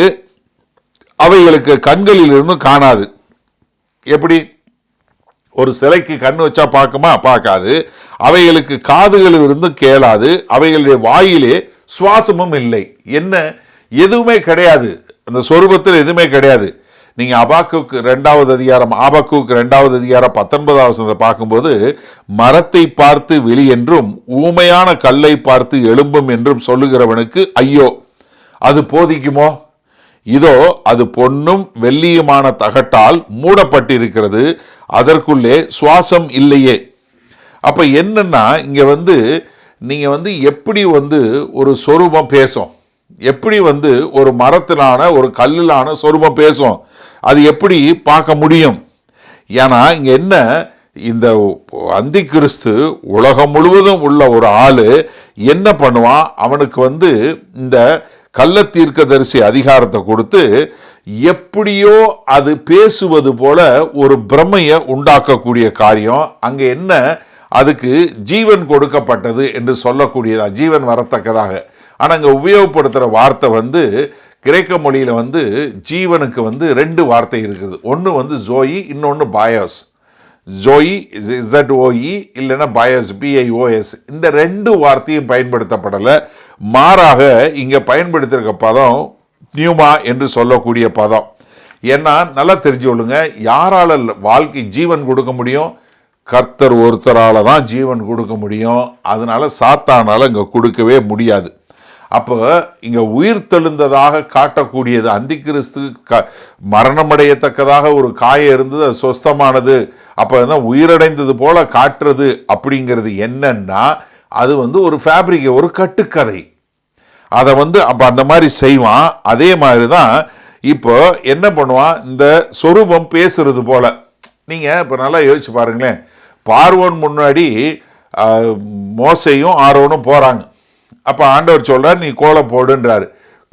அவைகளுக்கு கண்களில் இருந்தும் காணாது. எப்படி? ஒரு சிலைக்கு கண் வச்சா பார்க்குமா? பார்க்காது. அவைகளுக்கு காதுகளில் இருந்தும் கேளாது. அவைகளுடைய வாயிலே சுவாசமும் இல்லை. என்ன? எதுவுமே கிடையாது. அந்த சொரூபத்தில் எதுவுமே கிடையாது. நீங்க ஆபக்கூக்கு 2வது அதிகாரம் 19வது வசனத்தை பார்க்கும்போது மரத்தை பார்த்து வெளி என்றும் ஊமையான கல்லை பார்த்து எழும்பும் என்றும் சொல்லுகிறவனுக்கு ஐயோ, அது போதிக்குமோ? இதோ அது பொன்னும் வெள்ளியுமான தகட்டால் மூடப்பட்டிருக்கிறது, அதற்குள்ளே சுவாசம் இல்லையே. அப்ப என்னன்னா இங்க நீங்க எப்படி ஒரு சொரூபம் பேசும், எப்படி ஒரு மரத்திலான ஒரு கல்லிலான சொரூபம் பேசும், அது எப்படி பார்க்க முடியும்? ஏன்னா இங்க என்ன, இந்த அந்தி கிறிஸ்து உலகம் முழுவதும் உள்ள ஒரு ஆளு என்ன பண்ணுவான், அவனுக்கு இந்த கள்ள தீர்க்கதரிசி அதிகாரத்தை கொடுத்து எப்படியோ அது பேசுவது போல ஒரு பிரமையை உண்டாக்கக்கூடிய காரியம். அங்க என்ன, அதுக்கு ஜீவன் கொடுக்கப்பட்டது என்று சொல்லக்கூடியதா, ஜீவன் வரத்தக்கதாக. ஆனா இங்க உபயோகப்படுத்துற வார்த்தை கிரேக்க மொழியில ஜீவனுக்கு 2 வார்த்தை இருக்குது. ஒன்று ஜோயி, இன்னொன்று பாயோஸ். ஜோயி ZOE இல்லைன்னா பாயோஸ் BIOS. இந்த 2 வார்த்தையும் பயன்படுத்தப்படலை. மாறாக இங்க பயன்படுத்திருக்க பதம் நியூமா என்று சொல்லக்கூடிய பதம். ஏன்னா நல்லா தெரிஞ்சு கொள்ளுங்க, யாரால வாழ்க்கை ஜீவன் கொடுக்க முடியும்? கர்த்தர் ஒருத்தரால தான் ஜீவன் கொடுக்க முடியும். அதனால சாத்தானால இங்க கொடுக்கவே முடியாது. அப்போ இங்க உயிர் தெழுந்ததாக காட்டக்கூடியது அந்தி கிறிஸ்து மரணமடையத்தக்கதாக ஒரு காயம் இருந்தது, அது சொஸ்தமானது, அப்போ உயிரடைந்தது போல காட்டுறது அப்படிங்கிறது என்னன்னா அது ஒரு ஃபேப்ரிக், ஒரு கட்டுக்கதை. அதை அப்போ அந்த மாதிரி செய்வான். அதே மாதிரி தான் இப்போ என்ன பண்ணுவான், இந்த சொரூபம் பேசுறது போல. நீங்கள் இப்போ நல்லா யோசிச்சு பாருங்களேன். பார்வோன் முன்னாடி மோசையும் ஆரோனும் போகிறாங்க. அப்போ ஆண்டவர் சொல்கிறார், நீ கோலை போடுன்றாரு.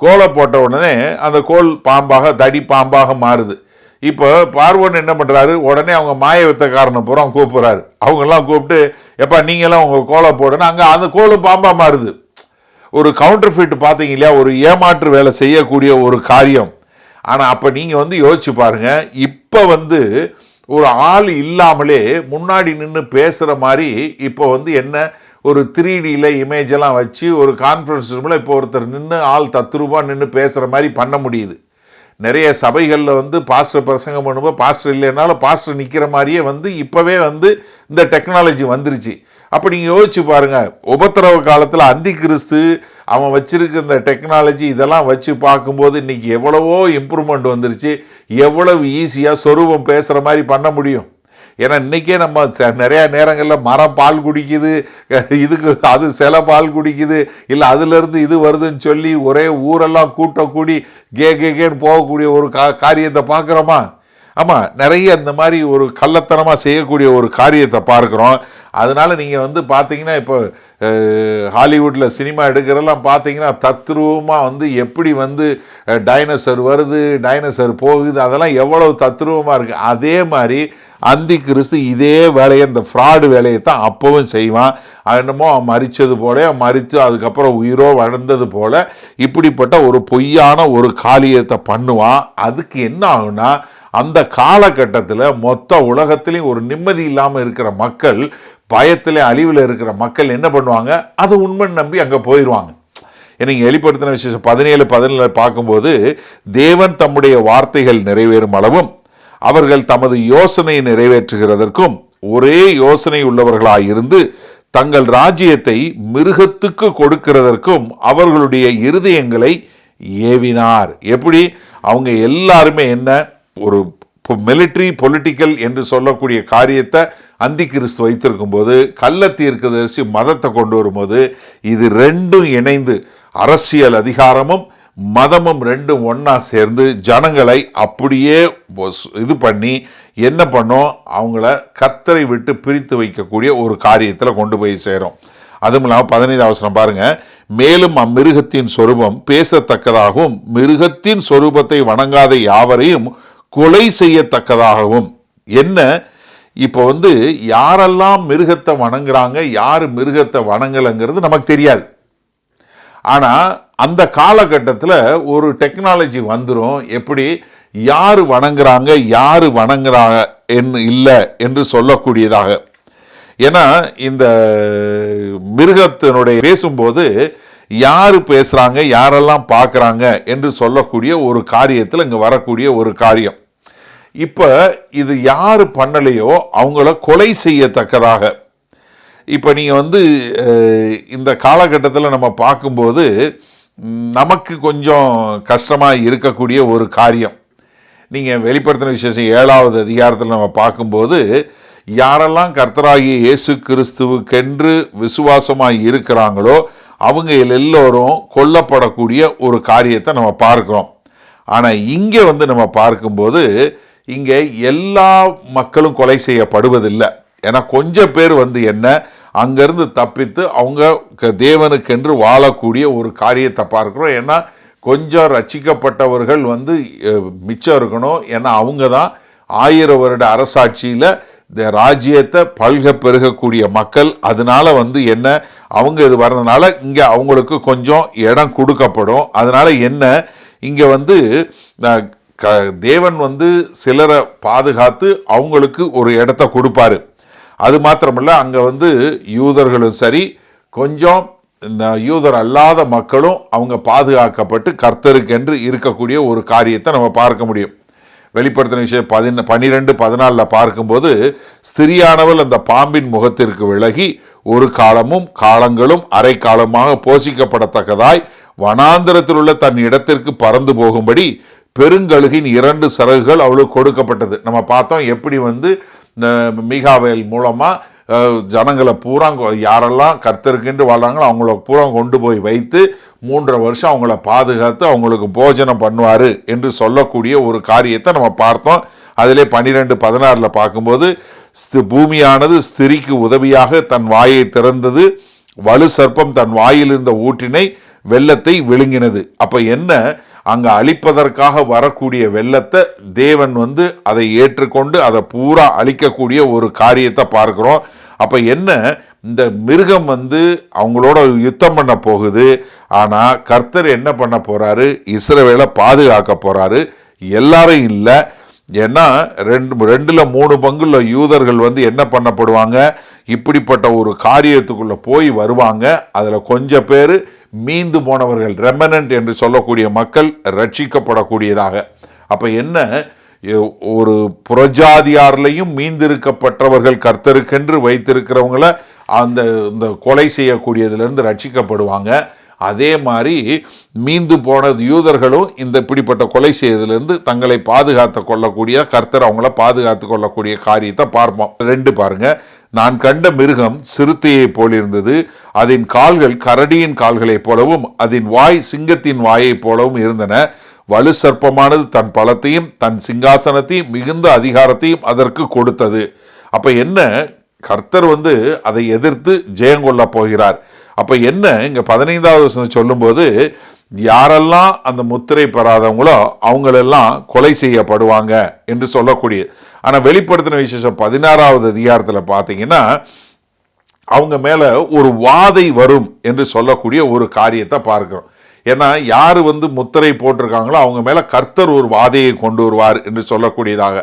கோலை போட்ட உடனே அந்த கோல் பாம்பாக, தடி பாம்பாக மாறுது. இப்போ பார்வோன் என்ன பண்ணுறாரு, உடனே அவங்க மாய வித்தக்காரனை பூரா கூப்பிட்றாரு. அவங்கெல்லாம் கூப்பிட்டு, எப்பா நீங்களாம் உங்கள் கோலை போடுன்னு, அங்கே அந்த கோலும் பாம்பாக மாறுது. ஒரு கவுண்டர் ஃபிட் பார்த்தீங்க இல்லையா, ஒரு ஏமாற்று வேலை செய்யக்கூடிய ஒரு காரியம். ஆனால் அப்போ நீங்கள் யோசிச்சு பாருங்க, இப்போ ஒரு ஆள் இல்லாமலே முன்னாடி நின்று பேசுகிற மாதிரி இப்போ என்ன, ஒரு 3Dயில் இமேஜெல்லாம் வச்சு ஒரு கான்ஃபரன்ஸ் ரூமில் இப்போ ஒருத்தர் நின்று ஆள் தத்ரூபா நின்று பேசுகிற மாதிரி பண்ண முடியுது. நிறைய சபைகளில் பாஸ்டர் பிரசங்கம் பண்ணும்போது பாஸ்டர் இல்லைனாலும் பாஸ்டர் நிற்கிற மாதிரியே இப்போவே இந்த டெக்னாலஜி வந்துருச்சு. அப்போ நீங்கள் யோசிச்சு பாருங்கள், உபத்திரவ காலத்தில் அந்தி கிறிஸ்து அவன் வச்சிருக்க இந்த டெக்னாலஜி இதெல்லாம் வச்சு பார்க்கும்போது இன்றைக்கி எவ்வளவோ இம்ப்ரூவ்மெண்ட் வந்துருச்சு. எவ்வளவு ஈஸியாக சொரூபம் பேசுகிற மாதிரி பண்ண முடியும். ஏன்னா இன்றைக்கே நம்ம நிறையா நேரங்களில் மரம் பால் குடிக்குது, இதுக்கு அது சில பால் குடிக்குது, இல்லை அதுலேருந்து இது வருதுன்னு சொல்லி ஒரே ஊரெல்லாம் கூடி கேன்னு போகக்கூடிய ஒரு காரியத்தை பார்க்குறோமா? ஆமாம், நிறைய இந்த மாதிரி ஒரு கள்ளத்தனமாக செய்யக்கூடிய ஒரு காரியத்தை பார்க்குறோம். அதனால் நீங்கள் பார்த்தீங்கன்னா இப்போ ஹாலிவுட்டில் சினிமா எடுக்கிறதெல்லாம் பார்த்தீங்கன்னா தத்ரூபமாக எப்படி டைனோசர் வருது, டைனோசர் போகுது, அதெல்லாம் எவ்வளவு தத்ரூபமாக இருக்குது. அதே மாதிரி அந்தி கிறிஸ்து இதே வேலையை, இந்த ஃப்ராடு வேலையை தான் அப்பவும் செய்வான். என்னமோ மறித்தது போல, மறித்து அதுக்கப்புறம் உயிரோ வளர்ந்தது போல இப்படிப்பட்ட ஒரு பொய்யான ஒரு காரியத்தை பண்ணுவான். அதுக்கு என்ன ஆகுனா, அந்த காலகட்டத்தில் மொத்த உலகத்திலையும் ஒரு நிம்மதி இல்லாமல் இருக்கிற மக்கள், பயத்தில் அழிவில் இருக்கிற மக்கள் என்ன பண்ணுவாங்க, அதை உண்மை நம்பி அங்கே போயிடுவாங்க. எனக்கு வெளிப்படுத்தின விசேஷம் 17:14 பார்க்கும்போது, தேவன் தம்முடைய வார்த்தைகள் நிறைவேறும் அளவும் அவர்கள் தமது யோசனையை நிறைவேற்றுகிறதற்கும் ஒரே யோசனை உள்ளவர்களாயிருந்து தங்கள் ராஜ்யத்தை மிருகத்துக்கு கொடுக்கிறதற்கும் அவர்களுடைய இருதயங்களை ஏவினார். எப்படி? அவங்க எல்லாருமே என்ன, ஒரு மிலிட்ரி பொலிட்டிக்கல் என்று சொல்லக்கூடிய காரியத்தை அந்தி கிறிஸ்து வைத்திருக்கும் போது, கள்ள தீர்க்கதரிசி மதத்தை கொண்டு வரும்போது, இது ரெண்டும் இணைந்து அரசியல் அதிகாரமும் மதமும் ரெண்டும் ஒன்றா சேர்ந்து ஜனங்களை அப்படியே இது பண்ணி என்ன பண்ணோம், அவங்கள கர்த்தரை விட்டு பிரித்து வைக்கக்கூடிய ஒரு காரியத்தில் கொண்டு போய் சேரும். அதுவும் இல்லாமல் 15ஆம் வசனம் பாருங்க, மேலும் அம்மிருகத்தின் சொரூபம் பேசத்தக்கதாகவும் மிருகத்தின் சொரூபத்தை வணங்காத யாவரையும் கொலை செய்யத்தக்கதாகவும். என்ன, இப்போ யாரெல்லாம் மிருகத்தை வணங்குறாங்க, யார் மிருகத்தை வணங்கலைங்கிறது நமக்கு தெரியாது. ஆனால் அந்த காலகட்டத்தில் ஒரு டெக்னாலஜி வந்துடும், எப்படி யார் வணங்குறாங்க யார் வணங்குறாங்க இல்லை என்று சொல்லக்கூடியதாக. ஏன்னா இந்த மிருகத்தினுடைய பேசும்போது யார் பேசுகிறாங்க யாரெல்லாம் பார்க்குறாங்க என்று சொல்லக்கூடிய ஒரு காரியத்தில் இங்கே வரக்கூடிய ஒரு காரியம். இப்போ இது யார் பண்ணலையோ அவங்கள கொலை செய்யத்தக்கதாக. இப்போ நீங்கள் இந்த காலகட்டத்தில் நம்ம பார்க்கும்போது நமக்கு கொஞ்சம் கஷ்டமாக இருக்கக்கூடிய ஒரு காரியம். நீங்கள் வெளிப்படுத்தின விசேஷம் 7வது அதிகாரத்தில் நம்ம பார்க்கும்போது, யாரெல்லாம் கர்த்தராகிய இயேசு கிறிஸ்துவுக்கென்று விசுவாசமாக இருக்கிறாங்களோ அவங்க எல்லோரும் கொல்லப்படக்கூடிய ஒரு காரியத்தை நம்ம பார்க்குறோம். ஆனால் இங்கே நம்ம பார்க்கும்போது இங்கே எல்லா மக்களும் கொலை செய்யப்படுவதில்லை. ஏன்னா கொஞ்சம் பேர் என்ன அங்கேருந்து தப்பித்து அவங்க தேவனுக்கென்று வாழக்கூடிய ஒரு காரியத்தை பார்க்குறோம். ஏன்னா கொஞ்சம் ரட்சிக்கப்பட்டவர்கள் மிச்சம் இருக்கணும். ஏன்னா அவங்க தான் 1000 வருட அரசாட்சியில் இந்த ராஜ்யத்தை பல்க பெருகக்கூடிய மக்கள். அதனால என்ன, அவங்க இது வர்றதுனால இங்கே அவங்களுக்கு கொஞ்சம் இடம் கொடுக்கப்படும். அதனால என்ன, இங்கே தேவன் சிலரை பாதுகாத்து அவங்களுக்கு ஒரு இடத்த கொடுப்பாரு. அது மாத்திரமல்ல, அங்கே யூதர்களும் சரி, கொஞ்சம் இந்த யூதர் அல்லாத மக்களும் அவங்க பாதுகாக்கப்பட்டு கர்த்தருக்கென்று இருக்கக்கூடிய ஒரு காரியத்தை நம்ம பார்க்க முடியும். வெளிப்படுத்தின விஷயம் 12:14 பார்க்கும்போது, ஸ்திரியானவள் அந்த பாம்பின் முகத்திற்கு விலகி ஒரு காலமும் காலங்களும் அரை காலமாக போஷிக்கப்படத்தக்கதாய் வனாந்திரத்தில் உள்ள தன் இடத்திற்கு பறந்து போகும்படி பெருங்கழுகின் 2 சிறகுகள் அவளுக்கு கொடுக்கப்பட்டது. நம்ம பார்த்தோம் எப்படி மீகாவேல் மூலமாக ஜனங்களை பூரா யாரெல்லாம் கர்த்தருக்கென்று வாழ்றாங்களோ அவங்கள பூரா கொண்டு போய் வைத்து 3 வருஷம் அவங்கள பாதுகாத்து அவங்களுக்கு போஜனம் பண்ணுவார் என்று சொல்லக்கூடிய ஒரு காரியத்தை நம்ம பார்த்தோம். அதிலே 12:16 பார்க்கும்போது, பூமியானது ஸ்திரிக்கு உதவியாக தன் வாயை திறந்தது, வலு சர்ப்பம் தன் வாயில் இருந்த ஊற்றினை வெள்ளத்தை விழுங்கினது. அப்போ என்ன, அங்கே அழிப்பதற்காக வரக்கூடிய வெள்ளத்தை தேவன் அதை ஏற்றுக்கொண்டு அதை பூரா அழிக்கக்கூடிய ஒரு காரியத்தை பார்க்குறோம். அப்போ என்ன, இந்த மிருகம் அவங்களோட யுத்தம் பண்ண போகுது. ஆனால் கர்த்தர் என்ன பண்ண போகிறாரு, இஸ்ரவேலை பாதுகாக்க போகிறாரு. எல்லாரும் இல்லை. ஏன்னா 2/3 பங்குள்ள யூதர்கள் என்ன பண்ணப்படுவாங்க, இப்படிப்பட்ட ஒரு காரியத்துக்குள்ளே போய் வருவாங்க. அதில் கொஞ்சம் பேர் மீந்து போனவர்கள், ரெமனன்ட் என்று சொல்லக்கூடிய மக்கள் ரட்சிக்கப்படக்கூடியதாக. அப்போ என்ன, ஒரு புறஜாதியார்லையும் மீந்திருக்கப்பட்டவர்கள் கர்த்தருக்கென்று வைத்திருக்கிறவங்கள இந்த கொலை செய்யக்கூடியதுலேருந்து ரட்சிக்கப்படுவாங்க. அதே மாதிரி மீந்து போன யூதர்களும் இந்த இப்படிப்பட்ட கொலை செய்வதிலிருந்து தங்களை பாதுகாத்து கொள்ளக்கூடிய கர்த்தர் அவங்கள பாதுகாத்து கொள்ளக்கூடிய காரியத்தை பார்ப்போம். 2 பாருங்க. நான் கண்ட மிருகம் சிறுத்தையைப் போல் இருந்தது, அதன் கால்கள் கரடியின் கால்களைப் போலவும் அதன் வாய் சிங்கத்தின் வாயைப் போலவும் இருந்தன. வலு சர்ப்பமானது தன் பலத்தையும் தன் சிங்காசனத்தையும் மிகுந்த அதிகாரத்தையும் அதற்கு கொடுத்தது. அப்ப என்ன, கர்த்தர் அதை எதிர்த்து ஜெயங்கொள்ள போகிறார். அப்ப என்ன, இங்க 15வது வசனம் சொல்லும்போது யாரெல்லாம் அந்த முத்திரை பெறாதவங்களோ அவங்களெல்லாம் கொலை செய்யப்படுவாங்க என்று சொல்லக்கூடிய. ஆனா வெளிப்படுத்தின விசேஷம் 16வது அதிகாரத்தில் பார்த்தீங்கன்னா அவங்க மேல ஒரு வாதை வரும் என்று சொல்லக்கூடிய ஒரு காரியத்தை பார்க்கிறோம். ஏன்னா யாரு முத்திரை போட்டிருக்காங்களோ அவங்க மேல கர்த்தர் ஒரு வாதையை கொண்டு வருவார் என்று சொல்லக்கூடியதாக.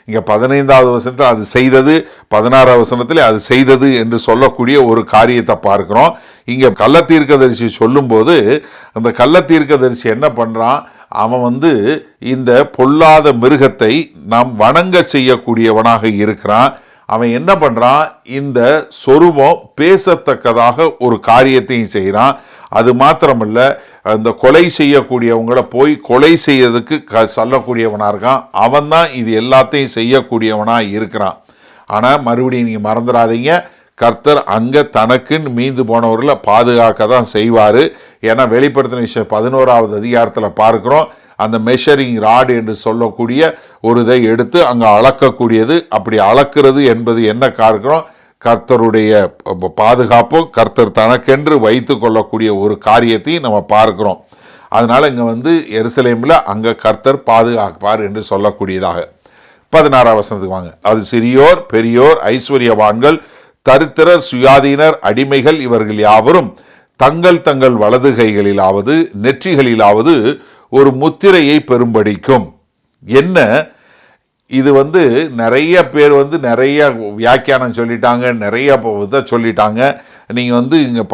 இங்க 15வது வசனத்தில் அது செய்தது, 16வது வசனத்தில் அது செய்தது என்று சொல்லக்கூடிய ஒரு காரியத்தை பார்க்கிறோம். இங்க கள்ளத்தீர்க்கதரிசி சொல்லும்போது அந்த கள்ளத்தீர்க்கதரிசி என்ன பண்றான், அவன் இந்த பொல்லாத மிருகத்தை நாம் வணங்க செய்யக்கூடியவனாக இருக்கிறான். அவன் என்ன பண்றான், இந்த சொரூபம் பேசத்தக்கதாக ஒரு காரியத்தையும் செய்கிறான். அது மாத்திரமல்ல, அந்த கொலை செய்யக்கூடியவங்கள போய் கொலை செய்யறதுக்கு சொல்லக்கூடியவனா இருக்கான். அவன் தான் இது எல்லாத்தையும் செய்யக்கூடியவனா இருக்கிறான். ஆனா மறுபடியும் நீங்க மறந்துடாதீங்க, கர்த்தர் அங்க தனக்குன்னு மீந்து போனவர்களை பாதுகாக்க தான் செய்வாரு. ஏன்னா வெளிப்படுத்தின விஷயம் 11வது அதிகாரத்தில் பார்க்கிறோம், அந்த மெஷரிங் ராடு என்று சொல்லக்கூடிய ஒரு இதை எடுத்து அங்கே அளக்கக்கூடியது. அப்படி அளக்கிறது என்பது என்ன பார்க்கிறோம், கர்த்தருடைய பாதுகாப்பும் கர்த்தர் தனக்கென்று வைத்து கொள்ளக்கூடிய ஒரு காரியத்தையும் நம்ம பார்க்கிறோம். அதனால இங்க எருசலேமில் அங்க கர்த்தர் பாதுகாப்பார் என்று சொல்லக்கூடியதாக. 16வது வசனத்துக்கு வாங்க. அது சிறியோர் பெரியோர் ஐஸ்வர்யவான்கள் தரித்திரர் சுயாதீனர் அடிமைகள் இவர்கள் யாவரும் தங்கள் தங்கள் வலது கைகளிலாவது நெற்றிகளிலாவது ஒரு முத்திரையை பெரும்படிக்கும். என்ன இது நிறைய பேர் நிறைய வியாக்கியானம் சொல்லிட்டாங்க, நிறைய இதை சொல்லிட்டாங்க. நீங்கள் இங்கே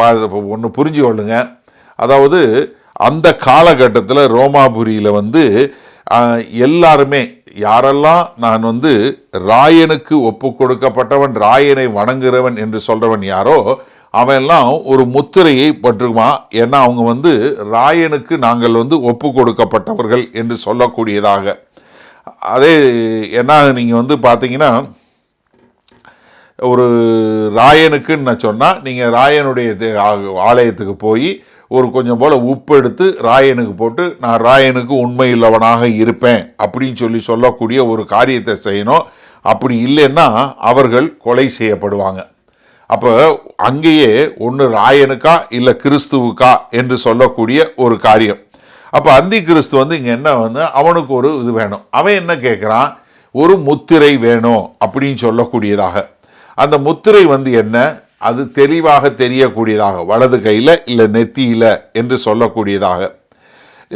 ஒன்று புரிஞ்சு கொள்ளுங்க. அதாவது அந்த காலகட்டத்தில் ரோமாபுரியில் எல்லாருமே யாரெல்லாம் நான் ராயனுக்கு ஒப்பு கொடுக்கப்பட்டவன் ராயனை வணங்குறவன் என்று சொல்றவன் யாரோ அவெல்லாம் ஒரு முத்திரையை பற்றுமா. ஏன்னா அவங்க ராயனுக்கு நாங்கள் ஒப்பு கொடுக்கப்பட்டவர்கள் என்று சொல்லக்கூடியதாக. அதே ஏன்னா நீங்கள் பார்த்தீங்கன்னா ஒரு ராயனுக்குன்னு நான் சொன்னால் நீங்கள் ராயனுடைய ஆலயத்துக்கு போய் ஒரு கொஞ்சம் போல் உப்பு எடுத்து ராயனுக்கு போட்டு நான் ராயனுக்கு உண்மையுள்ளவனாக இருப்பேன் அப்படின்னு சொல்லக்கூடிய ஒரு காரியத்தை செய்யணும். அப்படி இல்லைன்னா அவர்கள் கொலை செய்யப்படுவாங்க. அப்போ அங்கேயே ஒன்று ராயனுக்கா இல்லை கிறிஸ்துவுக்கா என்று சொல்லக்கூடிய ஒரு காரியம். அப்போ அந்தி கிறிஸ்து இங்கே என்ன அவனுக்கு ஒரு இது வேணும். அவன் என்ன கேட்குறான், ஒரு முத்திரை வேணும் அப்படின்னு சொல்லக்கூடியதாக. அந்த முத்திரை என்ன, அது தெளிவாக தெரியக்கூடியதாக வலது கையில் இல்லை நெத்தியில் என்று சொல்லக்கூடியதாக.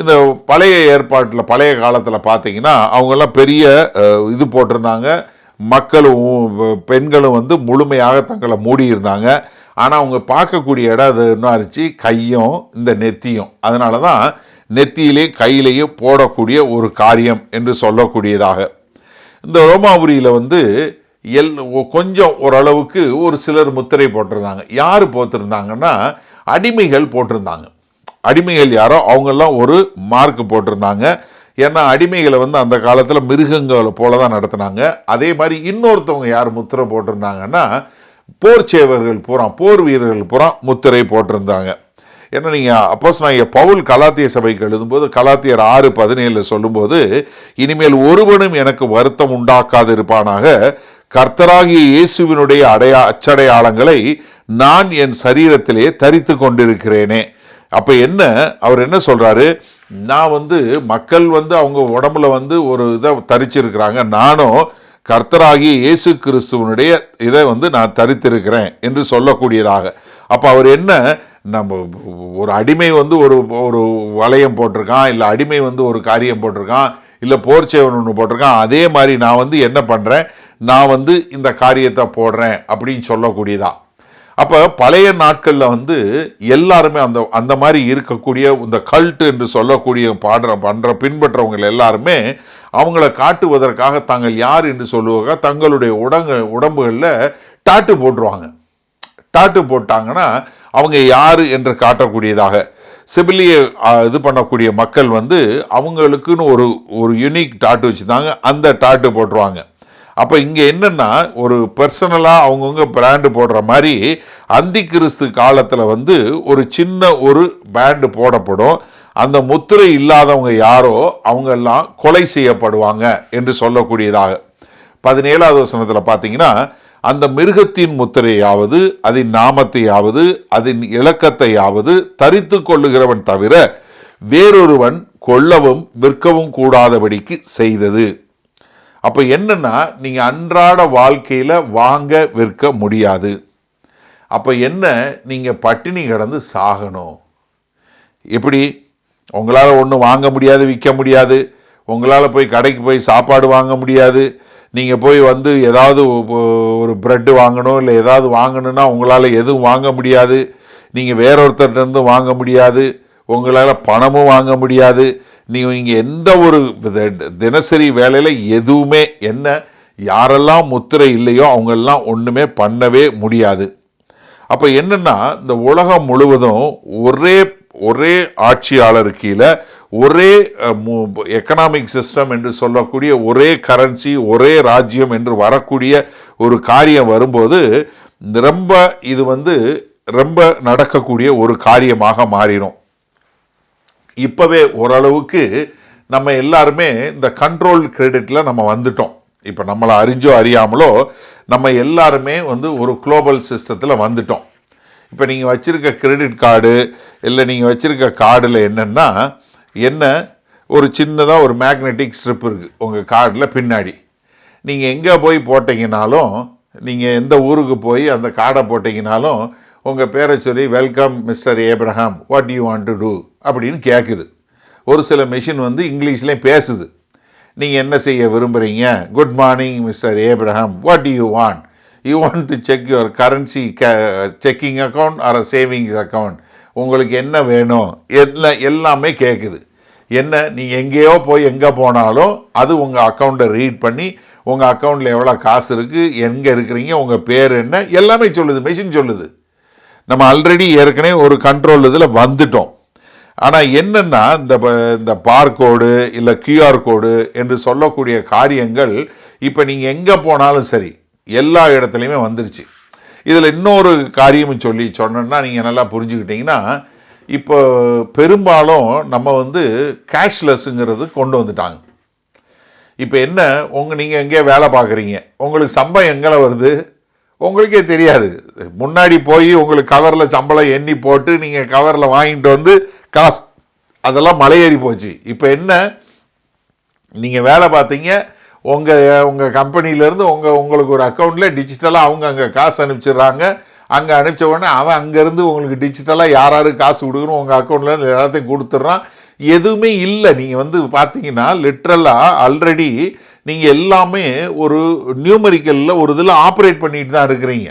இந்த பழைய ஏற்பாட்டில் பழைய காலத்தில் பார்த்தீங்கன்னா அவங்கெல்லாம் பெரிய இது போட்டிருந்தாங்க. மக்களும் பெண்களும் முழுமையாக தங்களை மூடியிருந்தாங்க. ஆனால் அவங்க பார்க்கக்கூடிய இடம் அது என்ன ஆச்சு, கையும் இந்த நெத்தியும். அதனால தான் நெத்தியிலேயும் கையிலேயும் போடக்கூடிய ஒரு காரியம் என்று சொல்லக்கூடியதாக. இந்த ரோமாபுரியில் கொஞ்சம் ஓரளவுக்கு ஒரு சிலர் முத்திரை போட்டிருந்தாங்க. யார் போட்டிருந்தாங்கன்னா அடிமைகள் போட்டிருந்தாங்க. அடிமைகள் யாரோ அவங்கெல்லாம் ஒரு மார்க் போட்டிருந்தாங்க. ஏன்னா அடிமைகளை அந்த காலத்தில் மிருகங்களை போல தான் நடத்தினாங்க. அதே மாதிரி இன்னொருத்தவங்க யார் முத்திரை போட்டிருந்தாங்கன்னா போர் சேவர்கள் பூரா, போர் வீரர்கள் பூரா முத்திரை போட்டிருந்தாங்க. ஏன்னா நீங்கள் அப்போஸ்தலனாகிய பவுல் கலாத்திய சபைக்கு எழுதும்போது கலாத்தியர் 6:17 சொல்லும்போது, இனிமேல் ஒருவனும் எனக்கு வருத்தம் உண்டாக்காதிருப்பானாக, கர்த்தராகிய இயேசுவினுடைய அச்சடையாளங்களை நான் என் சரீரத்திலே தரித்து கொண்டிருக்கிறேனே. அப்ப என்ன அவர் என்ன சொல்றாரு, நான் மக்கள் அவங்க உடம்புல ஒரு இதை தரிச்சிருக்கிறாங்க, நானும் கர்த்தராகிய இயேசு கிறிஸ்துவனுடைய இதை நான் தரித்திருக்கிறேன் என்று சொல்லக்கூடியதாக. அப்ப அவர் என்ன, நம்ம ஒரு அடிமை ஒரு ஒரு வளையம் போட்டிருக்கான், இல்லை அடிமை ஒரு காரியம் போட்டிருக்கான், இல்லை போர்ச்சேவன் ஒன்று போட்டிருக்கான், அதே மாதிரி நான் என்ன பண்ணுறேன், நான் இந்த காரியத்தை போடுறேன் அப்படின்னு சொல்லக்கூடியதா. அப்போ பழைய நாட்களில் எல்லாருமே அந்த மாதிரி இருக்கக்கூடிய இந்த கல்ட் என்று சொல்லக்கூடிய பண்ணுற பின்பற்றவங்க எல்லாருமே அவங்கள காட்டுவதற்காக தாங்கள் யார் என்று சொல்லுவாங்க, தங்களுடைய உடம்புகளில் டாட்டு போட்டுருவாங்க. டாட்டு போட்டாங்கன்னா அவங்க யார் என்று காட்டக்கூடியதாக. சிபிலியை இது பண்ணக்கூடிய மக்கள் வந்து அவங்களுக்குன்னு ஒரு ஒரு யூனிக் டாட்டு வச்சுருந்தாங்க, அந்த டாட்டு போட்டுருவாங்க. அப்போ இங்கே என்னென்னா ஒரு பர்சனலாக அவங்கவுங்க பிராண்டு போடுற மாதிரி அந்தி கிறிஸ்து காலத்தில் வந்து ஒரு சின்ன ஒரு பேண்டு போடப்படும். அந்த முத்திரை இல்லாதவங்க யாரோ அவங்கெல்லாம் கொலை செய்யப்படுவாங்க என்று சொல்லக்கூடியதாக 17வது வசனத்தில் பார்த்தீங்கன்னா, அந்த மிருகத்தின் முத்திரையாவது அதன் நாமத்தையாவது அதன் இலக்கத்தையாவது தரித்து கொள்ளுகிறவன் தவிர வேறொருவன் கொல்லவும் விற்கவும் கூடாதபடிக்கு செய்தது. அப்போ என்னன்னா, நீங்கள் அன்றாட வாழ்க்கையில் வாங்க விற்க முடியாது. அப்போ என்ன, நீங்கள் பட்டினி கிடந்து சாகணும். எப்படி? உங்களால் ஒன்றும் வாங்க முடியாது, விற்க முடியாது. உங்களால் போய் கடைக்கு போய் சாப்பாடு வாங்க முடியாது. நீங்கள் போய் வந்து ஏதாவது ஒரு ப்ரெட்டு வாங்கணும், இல்லை ஏதாவது வாங்கணுன்னா உங்களால் எதுவும் வாங்க முடியாது. நீங்கள் வேறொருத்தர்கிட்டருந்து வாங்க முடியாது. உங்களால் பணமும் வாங்க முடியாது. நீங்கள் எந்த ஒரு தினசரி வேலையில் எதுவுமே என்ன, யாரெல்லாம் முத்திரை இல்லையோ அவங்களெல்லாம் ஒன்றுமே பண்ணவே முடியாது. அப்போ என்னென்னா, இந்த உலகம் முழுவதும் ஒரே ஆட்சியாளர் கீழே ஒரே எக்கனாமிக் சிஸ்டம் என்று சொல்லக்கூடிய ஒரே கரன்சி, ஒரே ராஜ்யம் என்று வரக்கூடிய ஒரு காரியம் வரும்போது இது வந்து ரொம்ப நடக்கக்கூடிய ஒரு காரியமாக மாறிடும். இப்போவே ஓரளவுக்கு நம்ம எல்லாருமே இந்த கண்ட்ரோல் கிரெடிட்டில் நம்ம வந்துட்டோம். இப்போ நம்மளை அறிஞ்சோ அறியாமலோ நம்ம எல்லாருமே வந்து ஒரு குளோபல் சிஸ்டத்தில் வந்துட்டோம். இப்போ நீங்கள் வச்சுருக்க கிரெடிட் கார்டு இல்லை நீங்கள் வச்சுருக்க கார்டில் என்னென்னா, ஒரு சின்னதாக ஒரு மேக்னெட்டிக் ஸ்ட்ரிப் இருக்குது உங்கள் கார்டில் பின்னாடி. நீங்கள் எங்கே போய் போட்டிங்கனாலும், நீங்கள் எந்த ஊருக்கு போய் அந்த கார்டை போட்டிங்கனாலும் உங்கள் பேரை சொல்லி welcome mister Abraham, what you want to do அப்படின்னு கேட்குது. ஒரு சில மெஷின் வந்து இங்கிலீஷ்லேயும் பேசுது. நீங்கள் என்ன செய்ய விரும்புகிறீங்க? Good morning mister Abraham, what you want? You want to check your currency checking account or a savings account. உங்களுக்கு என்ன வேணும்? எல்லாமே கேட்குது. நீங்கள் எங்கேயோ போய் எங்கே போனாலும் அது உங்கள் அக்கௌண்ட்டை ரீட் பண்ணி உங்கள் அக்கௌண்ட்டில் எவ்வளோ காசு இருக்குது, எங்கே இருக்கிறீங்க, உங்கள் பேர் என்ன, எல்லாமே சொல்லுது, மெஷின் சொல்லுது. நம்ம ஆல்ரெடி ஏற்கனவே ஒரு கண்ட்ரோல் இதில் வந்துட்டோம். ஆனால் என்னென்னா, இந்த பார்கோடு இல்லை கியூஆர் கோடு என்று சொல்லக்கூடிய காரியங்கள் இப்போ நீங்கள் எங்கே போனாலும் சரி எல்லா இடத்துலையுமே வந்துருச்சு. இதில் இன்னொரு காரியமும் சொன்னோன்னா நீங்கள் நல்லா புரிஞ்சுக்கிட்டிங்கன்னா, இப்போ பெரும்பாலும் நம்ம வந்து கேஷ்லெஸ்ஸுங்கிறது கொண்டு வந்துட்டாங்க. இப்போ நீங்கள் எங்கேயோ வேலை பார்க்குறீங்க, உங்களுக்கு சம்பளம் எங்கே வருது உங்களுக்கே தெரியாது. முன்னாடி போய் உங்களுக்கு கவரில் சம்பளம் எண்ணி போட்டு நீங்கள் கவரில் வாங்கிட்டு வந்து காசு அதெல்லாம் மலையேறி போச்சு. இப்போ நீங்கள் வேலை பார்த்தீங்க, உங்கள் கம்பெனியிலேருந்து உங்களுக்கு ஒரு அக்கௌண்ட்டில் டிஜிட்டலாக அவங்க அங்கே காசு அனுப்பிச்சிடுறாங்க. அங்கே அனுப்பிச்ச உடனே அவன் அங்கேருந்து உங்களுக்கு டிஜிட்டலாக யார் காசு கொடுக்கணும் உங்கள் அக்கௌண்ட்டில் எல்லாத்தையும் கொடுத்துட்றான். எதுவுமே இல்லை. நீங்கள் வந்து பார்த்தீங்கன்னா லிட்ரலாக ஆல்ரெடி நீங்கள் எல்லாமே ஒரு நியூமரிக்கலில் ஒரு இதில் ஆப்ரேட் பண்ணிட்டு தான் இருக்கிறீங்க.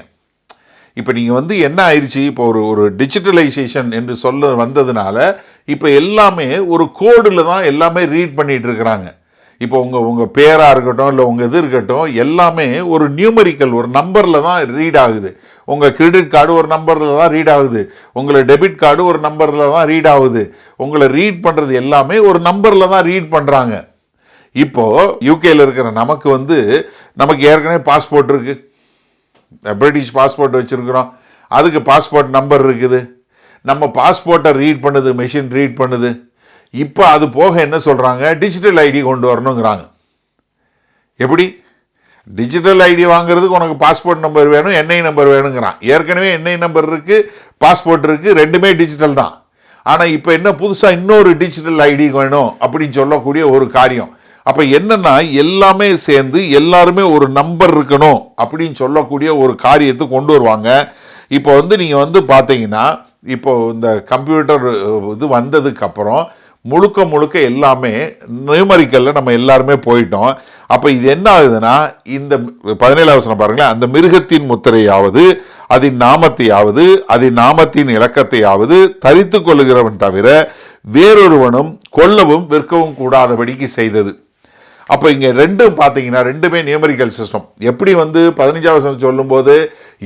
இப்போ நீங்கள் வந்து என்ன ஆயிடுச்சு, இப்போ ஒரு டிஜிட்டலைசேஷன் என்று வந்ததுனால இப்போ எல்லாமே ஒரு கோடில் தான் எல்லாமே ரீட் பண்ணிகிட்டு இருக்கிறாங்க. இப்போ உங்கள் பேராக இருக்கட்டும் இல்லை உங்கள் இது இருக்கட்டும், எல்லாமே ஒரு நியூமரிக்கல் ஒரு நம்பரில் தான் ரீட் ஆகுது. உங்கள் கிரெடிட் கார்டு ஒரு நம்பரில் தான் ரீட் ஆகுது, உங்களை டெபிட் கார்டு ஒரு நம்பரில் தான் ரீட் ஆகுது. உங்களை ரீட் பண்ணுறது எல்லாமே ஒரு நம்பரில் தான் ரீட் பண்ணுறாங்க. இப்போது யூகேயில் இருக்கிற நமக்கு ஏற்கனவே பாஸ்போர்ட் இருக்குது, பிரிட்டிஷ் பாஸ்போர்ட் வச்சுருக்குறோம், அதுக்கு பாஸ்போர்ட் நம்பர் இருக்குது. நம்ம பாஸ்போர்ட்டை ரீட் பண்ணுது, மெஷின் ரீட் பண்ணுது. இப்போ அது போக என்ன சொல்கிறாங்க, டிஜிட்டல் ஐடி கொண்டு வரணுங்கிறாங்க. எப்படி? டிஜிட்டல் ஐடி வாங்குறதுக்கு உனக்கு பாஸ்போர்ட் நம்பர் வேணும், என்ஐ நம்பர் வேணுங்கிறான். ஏற்கனவே என்ஐ நம்பர் இருக்குது, பாஸ்போர்ட் இருக்குது, ரெண்டுமே டிஜிட்டல் தான். ஆனால் இப்போ என்ன புதுசாக இன்னொரு டிஜிட்டல் ஐடி வேணும் அப்படின்னு சொல்லக்கூடிய ஒரு காரியம். அப்போ என்னன்னா, எல்லாமே சேர்ந்து எல்லாருமே ஒரு நம்பர் இருக்கணும் அப்படின்னு சொல்லக்கூடிய ஒரு காரியத்தை கொண்டு வருவாங்க. இப்போ நீங்கள் பார்த்தீங்கன்னா, இப்போ இந்த கம்ப்யூட்டர் இது வந்ததுக்கப்புறம் முழுக்க எல்லாமே நியூமரிக்கலில் நம்ம எல்லாருமே போயிட்டோம். அப்போ இது என்ன ஆகுதுன்னா, இந்த 17வது வசனம் பாருங்களேன், அந்த மிருகத்தின் முத்திரையாவது அதன் நாமத்தையாவது அதன் நாமத்தின் இலக்கத்தையாவது தரித்து கொள்ளுகிறவன் தவிர வேறொருவனும் கொல்லவும் விற்கவும் கூடாதபடிக்கு செய்தது. அப்போ இங்கே ரெண்டும் பார்த்தீங்கன்னா ரெண்டுமே நியூமரிக்கல் சிஸ்டம். எப்படி 15வது வசனம் சொல்லும்போது